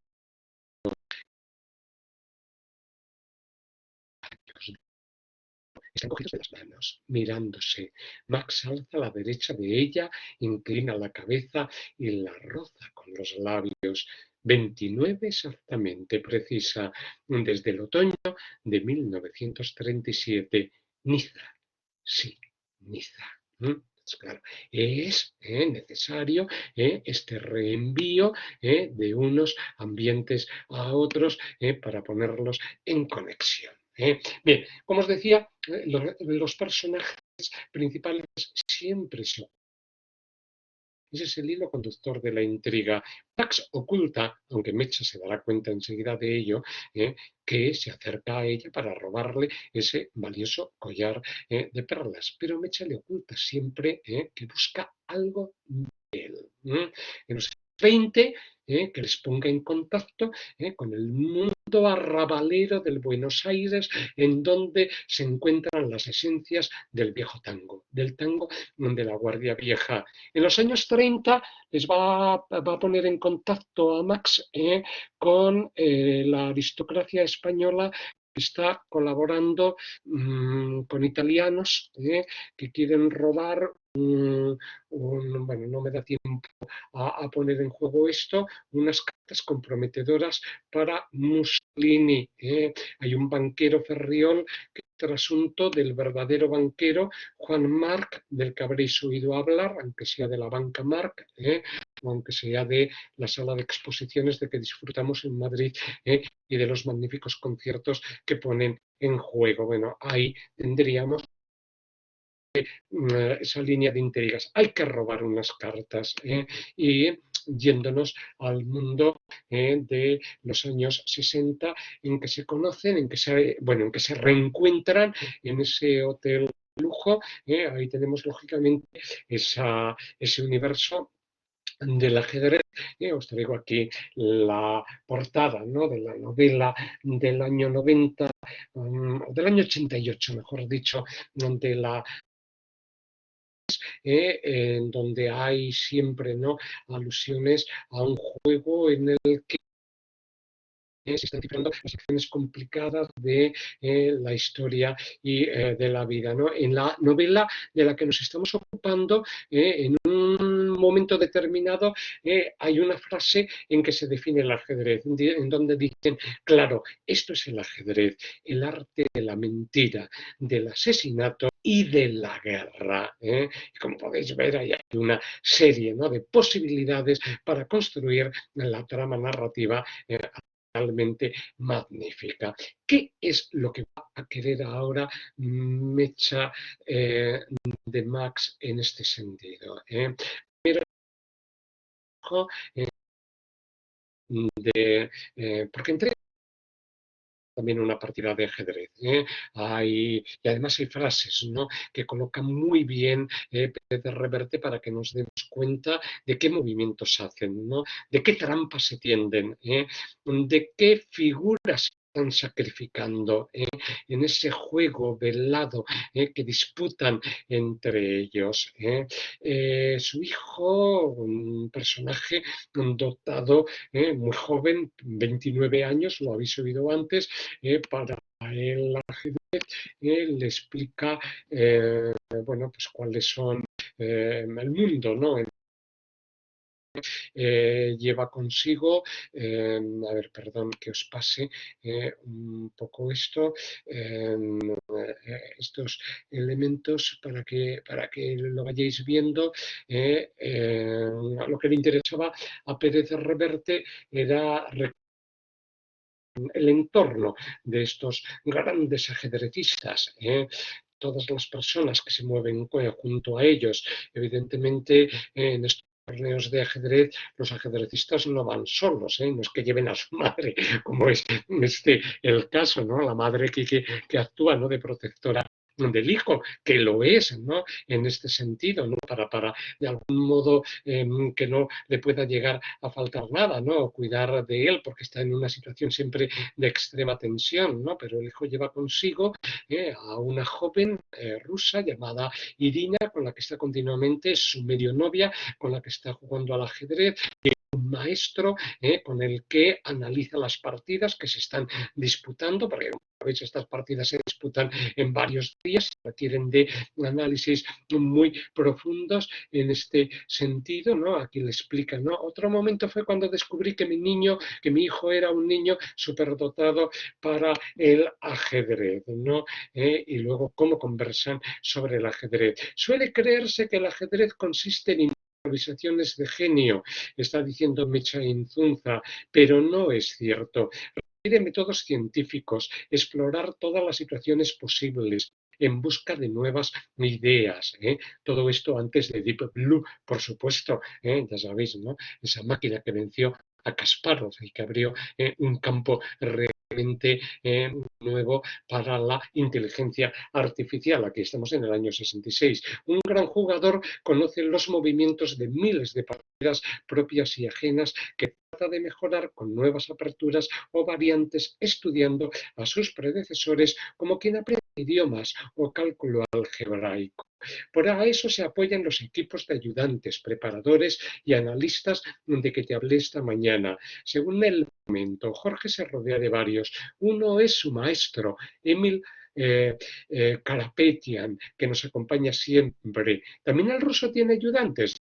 están cogidos de las manos, mirándose. Max alza a la derecha de ella, inclina la cabeza y la roza con los labios. 29 exactamente, precisa, desde el otoño de 1937. Niza, sí, Niza. Pues claro, es necesario este reenvío de unos ambientes a otros para ponerlos en conexión. Bien, como os decía, los personajes principales siempre son. Ese es el hilo conductor de la intriga. Max oculta, aunque Mecha se dará cuenta enseguida de ello, que se acerca a ella para robarle ese valioso collar de perlas. Pero Mecha le oculta siempre que busca algo de él. En los 20 que les ponga en contacto con el mundo arrabalero del Buenos Aires, en donde se encuentran las esencias del viejo tango, del tango de la Guardia Vieja. En los años 30 les va a poner en contacto a Max con la aristocracia española que está colaborando con italianos que quieren robar bueno, no me da tiempo a poner en juego esto, unas cartas comprometedoras para Mussolini. Hay un banquero Ferriol que es trasunto del verdadero banquero Juan Marc, del que habréis oído hablar, aunque sea de la banca Marc, o aunque sea de la sala de exposiciones de que disfrutamos en Madrid, y de los magníficos conciertos que ponen en juego. Bueno, ahí tendríamos esa línea de intrigas. Hay que robar unas cartas y yéndonos al mundo de los años 60 en que se conocen, en que se reencuentran en ese hotel de lujo. Ahí tenemos lógicamente ese universo del ajedrez. Os traigo aquí la portada, ¿no?, de la novela del año 90, del año 88, mejor dicho, de la en donde hay siempre, ¿no?, alusiones a un juego en el que se están cifrando las secciones complicadas de la historia y de la vida, ¿no? En la novela de la que nos estamos ocupando, en un momento determinado, hay una frase en que se define el ajedrez, en donde dicen, claro, esto es el ajedrez, el arte de la mentira, del asesinato y de la guerra. Y como podéis ver, hay una serie, ¿no?, de posibilidades para construir la trama narrativa realmente magnífica. ¿Qué es lo que va a querer ahora Mecha de Max en este sentido? Pero porque entre también una partida de ajedrez. Y además hay frases, ¿no?, que colocan muy bien Pérez de Reverte para que nos demos cuenta de qué movimientos hacen, ¿no?, de qué trampas se tienden, de qué figuras están sacrificando en ese juego velado que disputan entre ellos. Su hijo, un personaje dotado, muy joven, 29 años, lo habéis oído antes, para el ajedrez, le explica bueno, pues cuáles son el mundo, ¿no? Lleva consigo, a ver, perdón que os pase un poco esto, estos elementos para que lo vayáis viendo. Lo que le interesaba a Pérez Reverte era el entorno de estos grandes ajedrecistas. Todas las personas que se mueven junto a ellos, evidentemente en estos torneos de ajedrez, los ajedrecistas no van solos, no es que lleven a su madre, como es el caso, ¿no?, la madre que actúa, ¿no?, de protectora del hijo, que lo es, ¿no?, en este sentido, ¿no?, para de algún modo que no le pueda llegar a faltar nada, ¿no?, cuidar de él, porque está en una situación siempre de extrema tensión, ¿no?, pero el hijo lleva consigo a una joven rusa llamada Irina, con la que está continuamente, su medio novia, con la que está jugando al ajedrez, un maestro con el que analiza las partidas que se están disputando, porque a veces estas partidas se disputan en varios días, requieren de análisis muy profundos en este sentido, ¿no? Aquí le explica, ¿no? Otro momento fue cuando descubrí que mi hijo era un niño superdotado para el ajedrez, ¿no? Y luego cómo conversan sobre el ajedrez. Suele creerse que el ajedrez consiste en improvisaciones de genio, está diciendo Mecha Inzunza, pero no es cierto. Requiere métodos científicos, explorar todas las situaciones posibles en busca de nuevas ideas. Todo esto antes de Deep Blue, por supuesto, ya sabéis, ¿no?, esa máquina que venció a Kasparov y que abrió un campo real nuevo para la inteligencia artificial. Aquí estamos en el año 66. Un gran jugador conoce los movimientos de miles de partidas propias y ajenas que trata de mejorar con nuevas aperturas o variantes, estudiando a sus predecesores como quien aprende idiomas o cálculo algebraico. Por eso se apoyan los equipos de ayudantes, preparadores y analistas de que te hablé esta mañana. Según el momento, Jorge se rodea de varios. Uno es su maestro, Emil Karapetian, que nos acompaña siempre. También el ruso tiene ayudantes.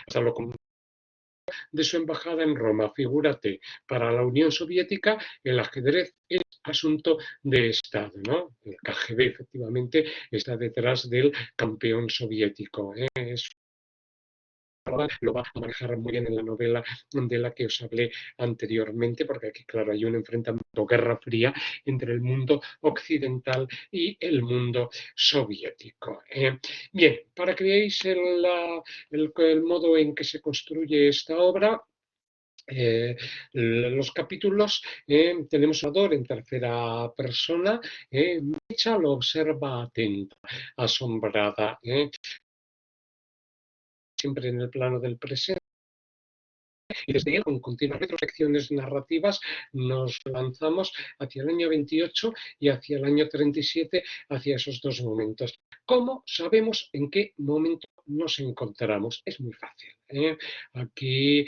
Hasta lo de su embajada en Roma. Figúrate, para la Unión Soviética el ajedrez es asunto de Estado, ¿no? El KGB efectivamente está detrás del campeón soviético. Lo va a manejar muy bien en la novela de la que os hablé anteriormente, porque aquí, claro, hay un enfrentamiento, guerra fría, entre el mundo occidental y el mundo soviético. Bien, para que veáis el modo en que se construye esta obra, los capítulos tenemos a Dor en tercera persona, Mecha lo observa atenta, asombrada, siempre en el plano del presente. Y desde ahí, con continuas retrospecciones narrativas, nos lanzamos hacia el año 28 y hacia el año 37, hacia esos dos momentos. ¿Cómo sabemos en qué momento nos encontramos? Es muy fácil. Aquí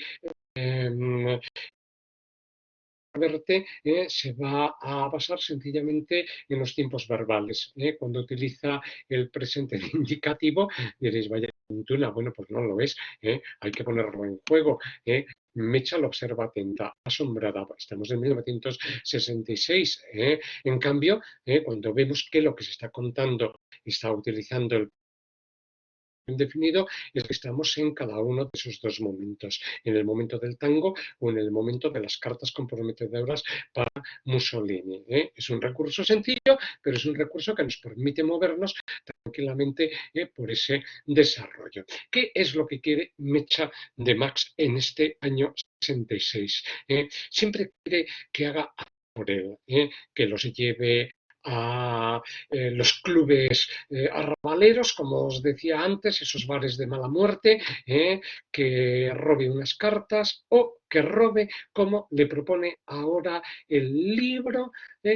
verte se va a basar sencillamente en los tiempos verbales. Cuando utiliza el presente de indicativo, diréis, vaya tuna, bueno, pues no lo es, hay que ponerlo en juego. Mecha lo observa atenta, asombrada. Estamos en 1966. En cambio, cuando vemos que lo que se está contando está utilizando el definido, es que estamos en cada uno de esos dos momentos, en el momento del tango o en el momento de las cartas comprometedoras para Mussolini. Es un recurso sencillo, pero es un recurso que nos permite movernos tranquilamente por ese desarrollo. ¿Qué es lo que quiere Mecha de Max en este año 66? Siempre quiere que haga por él, que los lleve a los clubes arrabaleros, como os decía antes, esos bares de mala muerte, que robe unas cartas o que robe, como le propone ahora el libro,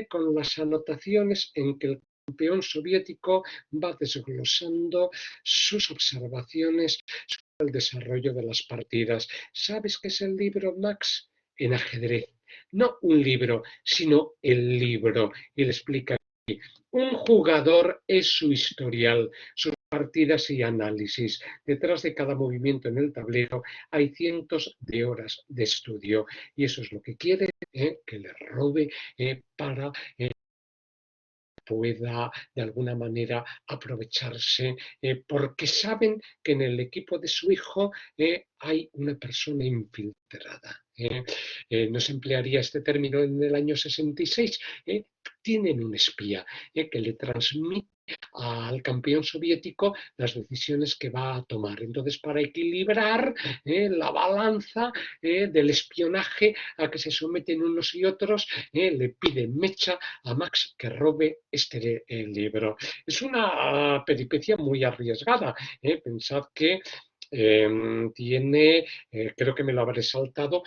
con las anotaciones en que el campeón soviético va desglosando sus observaciones sobre el desarrollo de las partidas. ¿Sabes qué es el libro, Max? En ajedrez. No un libro, sino el libro. Y le explica aquí. Un jugador es su historial, sus partidas y análisis. Detrás de cada movimiento en el tablero hay cientos de horas de estudio. Y eso es lo que quiere que le robe para pueda de alguna manera aprovecharse, porque saben que en el equipo de su hijo hay una persona infiltrada. No se emplearía este término en el año 66. Tienen un espía que le transmite al campeón soviético las decisiones que va a tomar. Entonces, para equilibrar la balanza del espionaje a que se someten unos y otros, le pide Mecha a Max que robe este libro. Es una peripecia muy arriesgada. Pensad que tiene, creo que me lo habré saltado,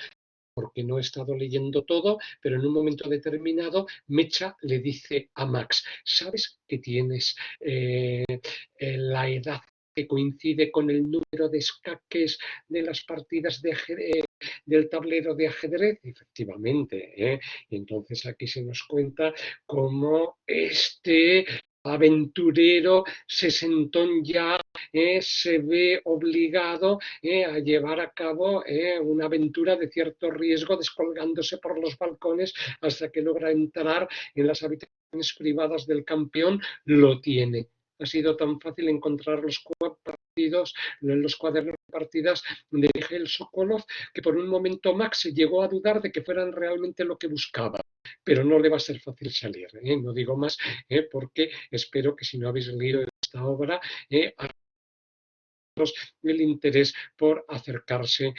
porque no he estado leyendo todo, pero en un momento determinado Mecha le dice a Max, ¿sabes que tienes la edad que coincide con el número de escaques de las partidas de del tablero de ajedrez? Efectivamente. Y entonces aquí se nos cuenta cómo este aventurero sesentón ya se ve obligado a llevar a cabo una aventura de cierto riesgo, descolgándose por los balcones hasta que logra entrar en las habitaciones privadas del campeón. Lo tiene. Ha sido tan fácil encontrar los partidos, los cuadernos de partidas de Mikhail Sokolov, que por un momento Max llegó a dudar de que fueran realmente lo que buscaba. Pero no le va a ser fácil salir. No digo más, porque espero que si no habéis leído esta obra, el interés por acercarse,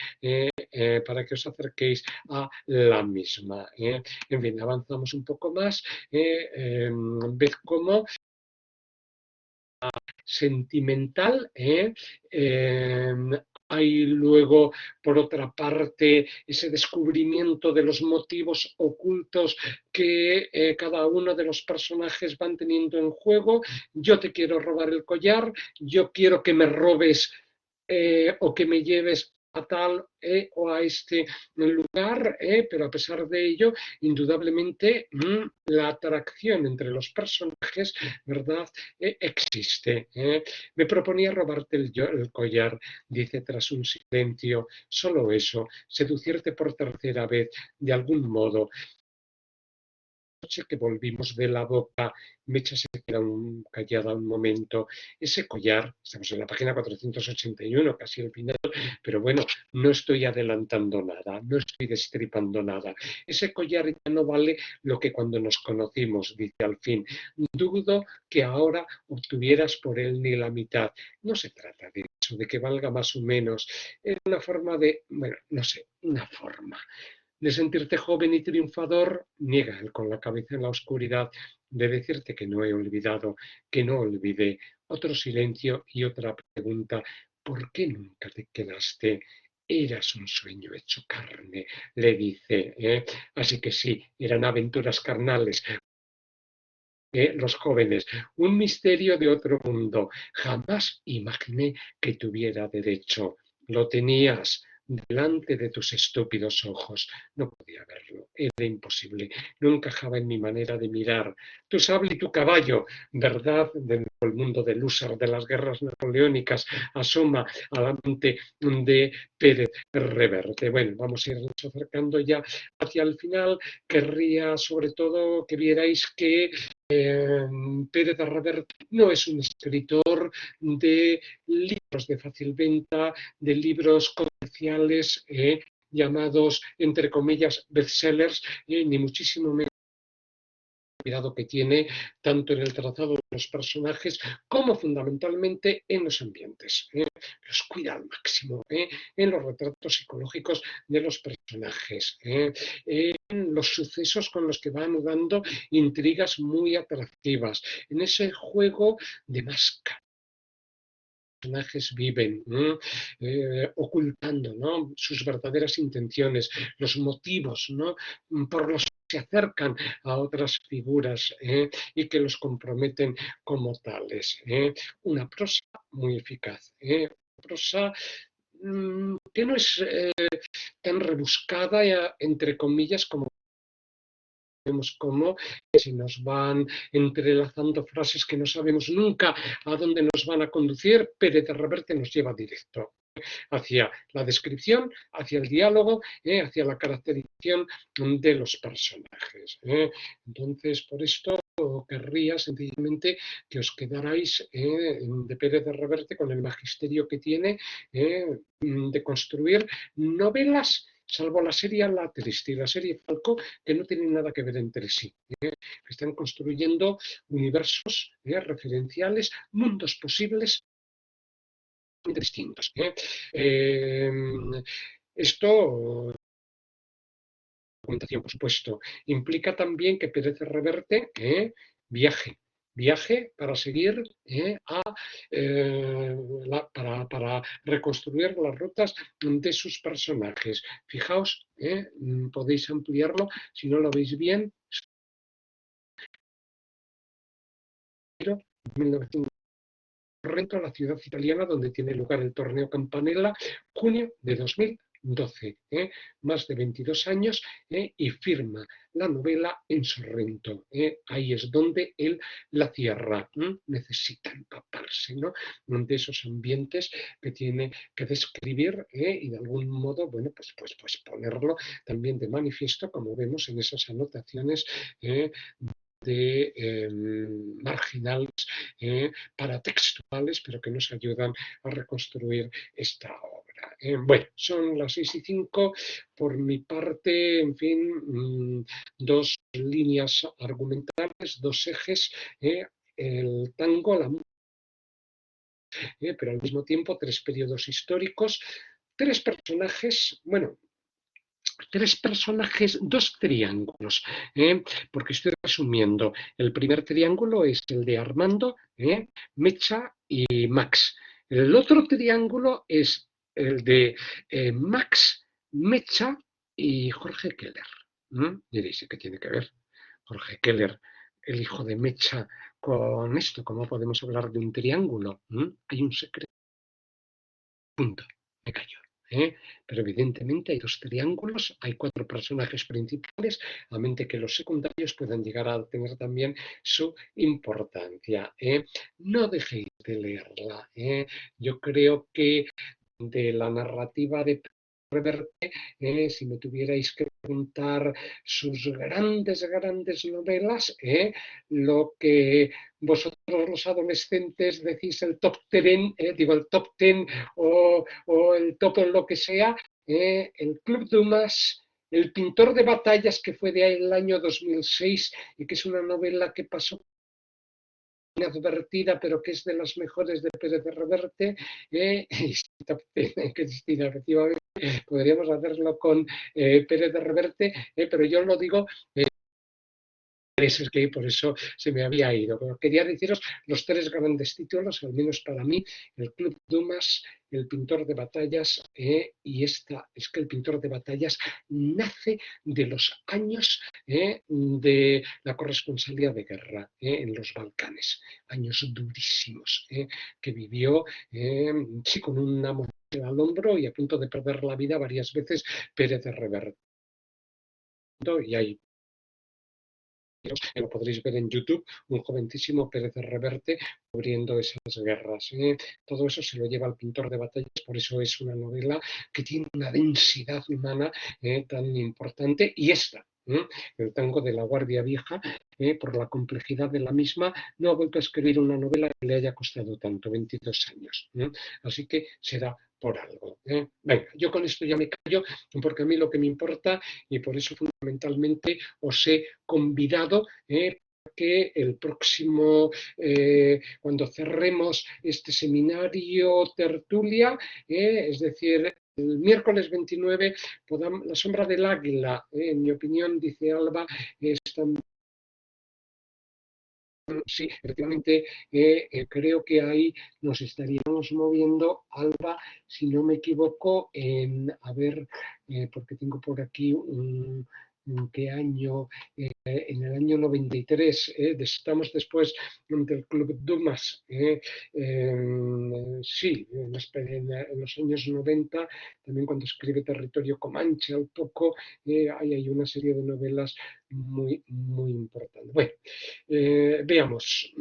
para que os acerquéis a la misma. En fin, avanzamos un poco más. Ved cómo sentimental. Hay luego, por otra parte, ese descubrimiento de los motivos ocultos que cada uno de los personajes van teniendo en juego. Yo te quiero robar el collar, yo quiero que me robes o que me lleves a tal o a este lugar, pero a pesar de ello, indudablemente la atracción entre los personajes, ¿verdad? Existe. Me proponía robarte el collar, dice tras un silencio, solo eso, seducirte por tercera vez, de algún modo. Noche que volvimos de la boca, Mecha se queda callada un momento. Ese collar, estamos en la página 481, casi al final, pero bueno, no estoy adelantando nada, no estoy destripando nada. Ese collar ya no vale lo que cuando nos conocimos, dice al fin. Dudo que ahora obtuvieras por él ni la mitad. No se trata de eso, de que valga más o menos. Es una forma de, bueno, no sé, una forma de sentirte joven y triunfador, niega él con la cabeza en la oscuridad, de decirte que no he olvidado, que no olvidé. Otro silencio y otra pregunta, ¿por qué nunca te quedaste? Eras un sueño hecho carne, le dice. Así que sí, eran aventuras carnales. Los jóvenes, un misterio de otro mundo. Jamás imaginé que tuviera derecho. Lo tenías delante de tus estúpidos ojos. No podía verlo, era imposible. No encajaba en mi manera de mirar. Tu sable y tu caballo, ¿verdad? El mundo de Lúzar, de las guerras napoleónicas, asoma a la mente de Pérez Reverte. Bueno, vamos a irnos acercando ya hacia el final. Querría sobre todo que vierais que Pérez Reverte no es un escritor de libros de fácil venta, de libros comerciales llamados, entre comillas, bestsellers, ni muchísimo menos cuidado que tiene tanto en el trazado de los personajes como fundamentalmente en los ambientes. Los cuida al máximo, en los retratos psicológicos de los personajes, en los sucesos con los que va anudando intrigas muy atractivas, en ese juego de máscaras personajes viven, ¿no? Ocultando, ¿no? Sus verdaderas intenciones, los motivos, ¿no? Por los que se acercan a otras figuras y que los comprometen como tales. Una prosa muy eficaz, prosa que no es tan rebuscada, entre comillas, como vemos cómo se nos van entrelazando frases que no sabemos nunca a dónde nos van a conducir, Pérez de Reverte nos lleva directo hacia la descripción, hacia el diálogo, hacia la caracterización de los personajes. Entonces, por esto querría sencillamente que os quedarais de Pérez de Reverte con el magisterio que tiene de construir novelas, salvo la serie La Triste y la serie Falco, que no tienen nada que ver entre sí. Están construyendo universos referenciales, mundos posibles distintos. Esto, documentación, por supuesto, implica también que Pérez Reverte viaje para seguir para reconstruir las rutas de sus personajes. Fijaos, podéis ampliarlo si no lo veis bien. 1900 Sorrento, la ciudad italiana donde tiene lugar el torneo Campanella, junio de 2012, más de 22 años, y firma la novela en Sorrento. Ahí es donde él la cierra. Necesita empaparse, ¿no? De esos ambientes que tiene que describir y de algún modo, bueno, pues ponerlo también de manifiesto, como vemos en esas anotaciones de marginales paratextuales, pero que nos ayudan a reconstruir esta obra. Bueno, son las 6:05. Por mi parte, en fin, dos líneas argumentales, dos ejes, el tango, la pero al mismo tiempo 3 periodos históricos, 3 personajes, bueno, 3 personajes, 2 triángulos, porque estoy resumiendo. El primer triángulo es el de Armando, Mecha y Max. El otro triángulo es el de Max, Mecha y Jorge Keller. Diréis, ¿qué tiene que ver Jorge Keller, el hijo de Mecha, con esto? ¿Cómo podemos hablar de un triángulo? Hay un secreto. Punto. Me callo. ¿eh? Pero evidentemente hay 2 triángulos, hay 4 personajes principales, a mente que los secundarios puedan llegar a tener también su importancia. No dejéis de leerla. Yo creo que de la narrativa de Reverte, si me tuvierais que preguntar sus grandes novelas, lo que vosotros los adolescentes decís el top ten, digo el top ten o el top en lo que sea, el Club Dumas, El pintor de batallas, que fue del año 2006 y que es una novela que pasó inadvertida, pero que es de las mejores de Pérez de Reverte, Cristina, efectivamente, podríamos hacerlo con Pérez de Reverte, pero yo lo digo es que por eso se me había ido. Pero quería deciros los 3 grandes títulos, al menos para mí, el Club Dumas, el pintor de batallas, y esta es que el pintor de batallas nace de los años de la corresponsalía de guerra en los Balcanes, años durísimos que vivió, sí, con una mochila al hombro y a punto de perder la vida varias veces Pérez de Reverte. Y hay lo podréis ver en YouTube, un jovencísimo Pérez de Reverte cubriendo esas guerras. Todo eso se lo lleva al pintor de batallas, por eso es una novela que tiene una densidad humana tan importante. Y esta, el tango de la Guardia Vieja, por la complejidad de la misma, no ha vuelto a escribir una novela que le haya costado tanto, 22 años. Así que será por algo. Venga, yo con esto ya me callo, porque a mí lo que me importa, y por eso fundamentalmente os he convidado que el próximo, cuando cerremos este seminario tertulia, es decir, el miércoles 29, La sombra del águila, en mi opinión, dice Alba, es también. Sí, efectivamente, creo que ahí nos estaríamos moviendo, Alba, si no me equivoco, a ver, porque tengo por aquí en qué año, en el año 93, estamos después del Club Dumas, sí, en los años 90, también cuando escribe Territorio Comanche, al poco, hay una serie de novelas muy importantes. Bueno, veamos.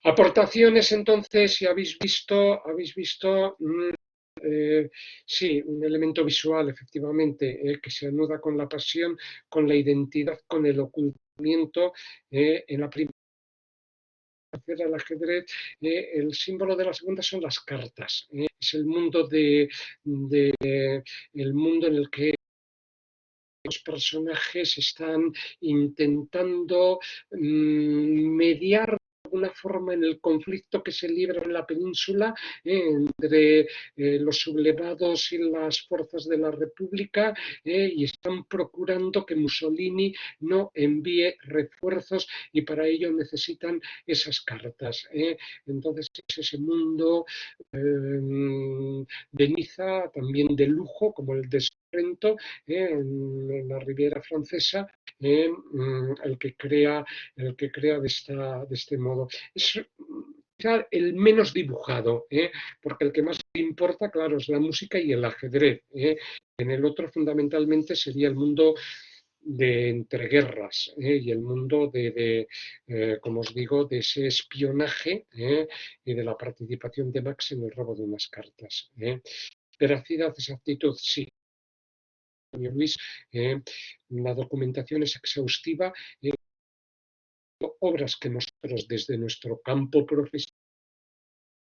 Aportaciones entonces, si habéis visto sí, un elemento visual, efectivamente, que se anuda con la pasión, con la identidad, con el ocultamiento. En la primera, el ajedrez, el símbolo de la segunda son las cartas. Es el mundo el mundo en el que los personajes están intentando mediar de alguna forma en el conflicto que se libra en la península entre los sublevados y las fuerzas de la República, y están procurando que Mussolini no envíe refuerzos y para ello necesitan esas cartas. Entonces es ese mundo de Niza, también de lujo, como el de Sorrento, en la Riviera Francesa, el que crea de este modo. Es el menos dibujado, porque el que más le importa, claro, es la música y el ajedrez. En el otro, fundamentalmente, sería el mundo de entreguerras y el mundo como os digo, de ese espionaje y de la participación de Max en el robo de unas cartas. Veracidad, exactitud, sí. Luis, la documentación es exhaustiva, obras que nosotros desde nuestro campo profesional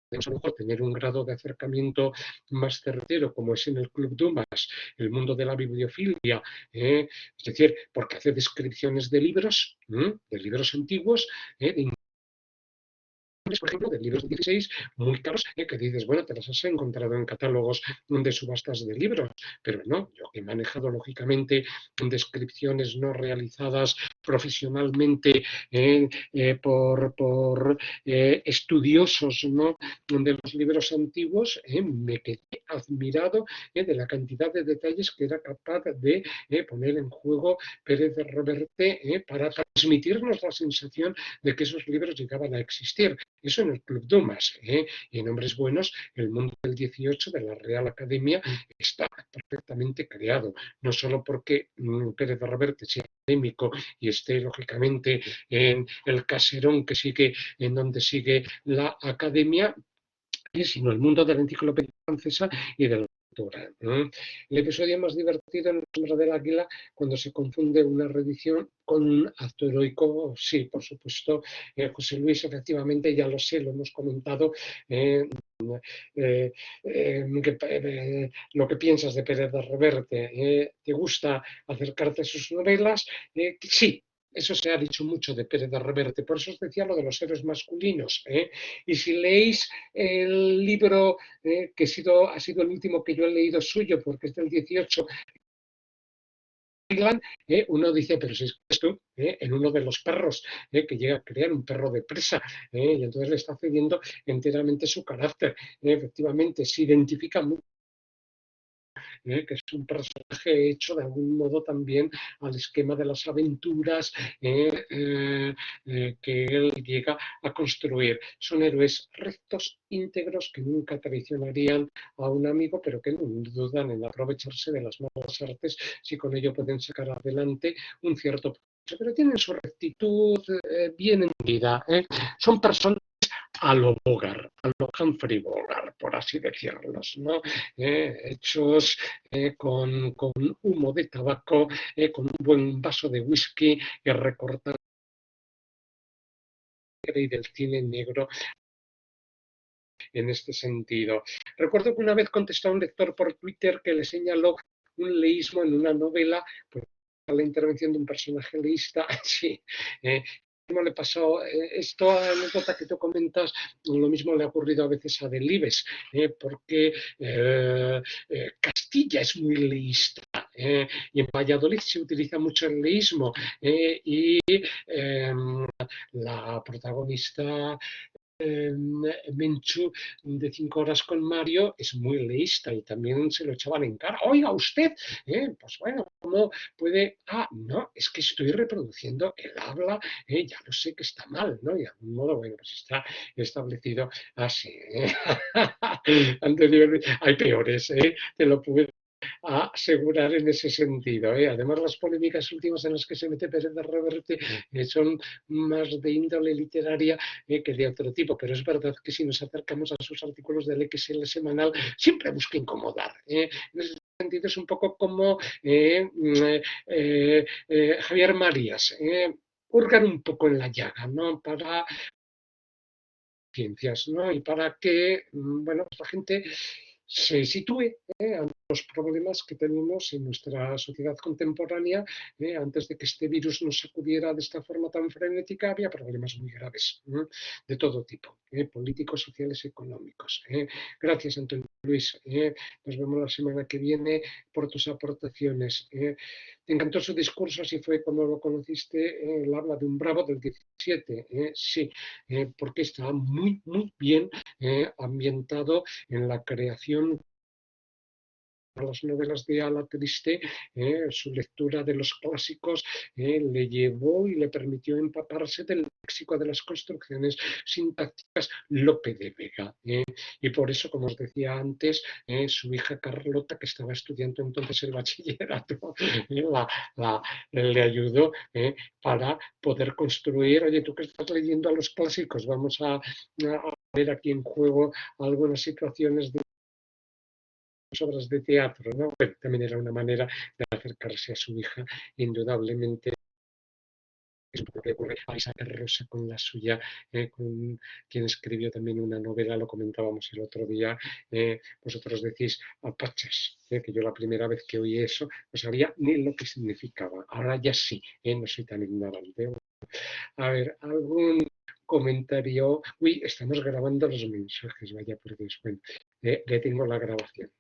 podemos a lo mejor tener un grado de acercamiento más certero, como es en el Club Dumas, el mundo de la bibliofilia, es decir, porque hace descripciones de libros antiguos, de por ejemplo, de libros de 16 muy caros, que dices, bueno, te los has encontrado en catálogos de subastas de libros, pero no, yo he manejado lógicamente descripciones no realizadas profesionalmente por estudiosos, ¿no?, de los libros antiguos, me quedé admirado de la cantidad de detalles que era capaz de poner en juego Pérez de Reverte para transmitirnos la sensación de que esos libros llegaban a existir. Eso en el Club Dumas. Y en Hombres Buenos, el mundo del 18 de la Real Academia está perfectamente creado, no solo porque Pérez de Reverte sea académico y esté lógicamente en el caserón que sigue, en donde sigue la academia, sino el mundo de la enciclopedia francesa y de la lectura. El episodio más divertido en La sombra del águila, cuando se confunde una reedición con un acto heroico, sí, por supuesto, José Luis, efectivamente, ya lo sé, lo hemos comentado, eh, lo que piensas de Pérez de Reverte. ¿Te gusta acercarte a sus novelas? Sí. Eso se ha dicho mucho de Pérez de Reverte, por eso os decía lo de los héroes masculinos. Y si leéis el libro que ha sido el último que yo he leído suyo, porque es del 18, uno dice, pero si es esto, en uno de los perros, que llega a crear un perro de presa, y entonces le está cediendo enteramente su carácter. Efectivamente, se identifica mucho, que es un personaje hecho de algún modo también al esquema de las aventuras que él llega a construir. Son héroes rectos, íntegros, que nunca traicionarían a un amigo, pero que no dudan en aprovecharse de las malas artes si con ello pueden sacar adelante un cierto proceso. Pero tienen su rectitud bien entendida. Son personas a lo Bogart, a lo Humphrey Bogart, por así decirlos, ¿no? Hechos con humo de tabaco, con un buen vaso de whisky y recortar y del cine negro en este sentido. Recuerdo que una vez contestó a un lector por Twitter que le señaló un leísmo en una novela, pues la intervención de un personaje leísta, sí, mismo le pasó, esta anécdota que tú comentas, lo mismo le ha ocurrido a veces a Delibes, porque Castilla es muy leísta, y en Valladolid se utiliza mucho el leísmo, y la protagonista Menchú de 5 horas con Mario es muy leísta y también se lo echaban en cara. Oiga, usted, pues bueno, ¿cómo puede? Ah, no, es que estoy reproduciendo el habla, ya lo sé que está mal, ¿no? Y de algún modo, bueno, pues está establecido así. Anteriormente, hay peores, te lo puedo a asegurar en ese sentido. Además, las polémicas últimas en las que se mete Pérez de Reverte son más de índole literaria que de otro tipo, pero es verdad que si nos acercamos a sus artículos del XL semanal, siempre busca incomodar. En ese sentido es un poco como Javier Marías, hurgar un poco en la llaga, ¿no? Para ciencias, ¿no? Y para que, bueno, pues la gente se sitúe ante los problemas que tenemos en nuestra sociedad contemporánea. Antes de que este virus nos sacudiera de esta forma tan frenética, había problemas muy graves, de todo tipo, políticos, sociales, económicos. Gracias, Antonio Luis. Nos vemos la semana que viene por tus aportaciones. Te encantó su discurso, así fue como lo conociste. Él habla de un bravo del 17, sí, porque está muy, muy bien ambientado en la creación de las novelas de Ala Triste. Su lectura de los clásicos le llevó y le permitió empaparse del léxico de las construcciones sintácticas Lope de Vega. Y por eso, como os decía antes, su hija Carlota, que estaba estudiando entonces el bachillerato, le ayudó para poder construir. Oye, tú que estás leyendo a los clásicos, vamos a ver aquí en juego algunas situaciones de obras de teatro, ¿no? Bueno, también era una manera de acercarse a su hija, indudablemente. Es lo que ocurre a Isaac Rosa con la suya, con quien escribió también una novela, lo comentábamos el otro día. Vosotros decís apaches, que yo la primera vez que oí eso no sabía ni lo que significaba. Ahora ya sí, no soy tan ignorante. A ver, algún comentario. Uy, estamos grabando los mensajes, vaya por Dios. Bueno, detengo la grabación.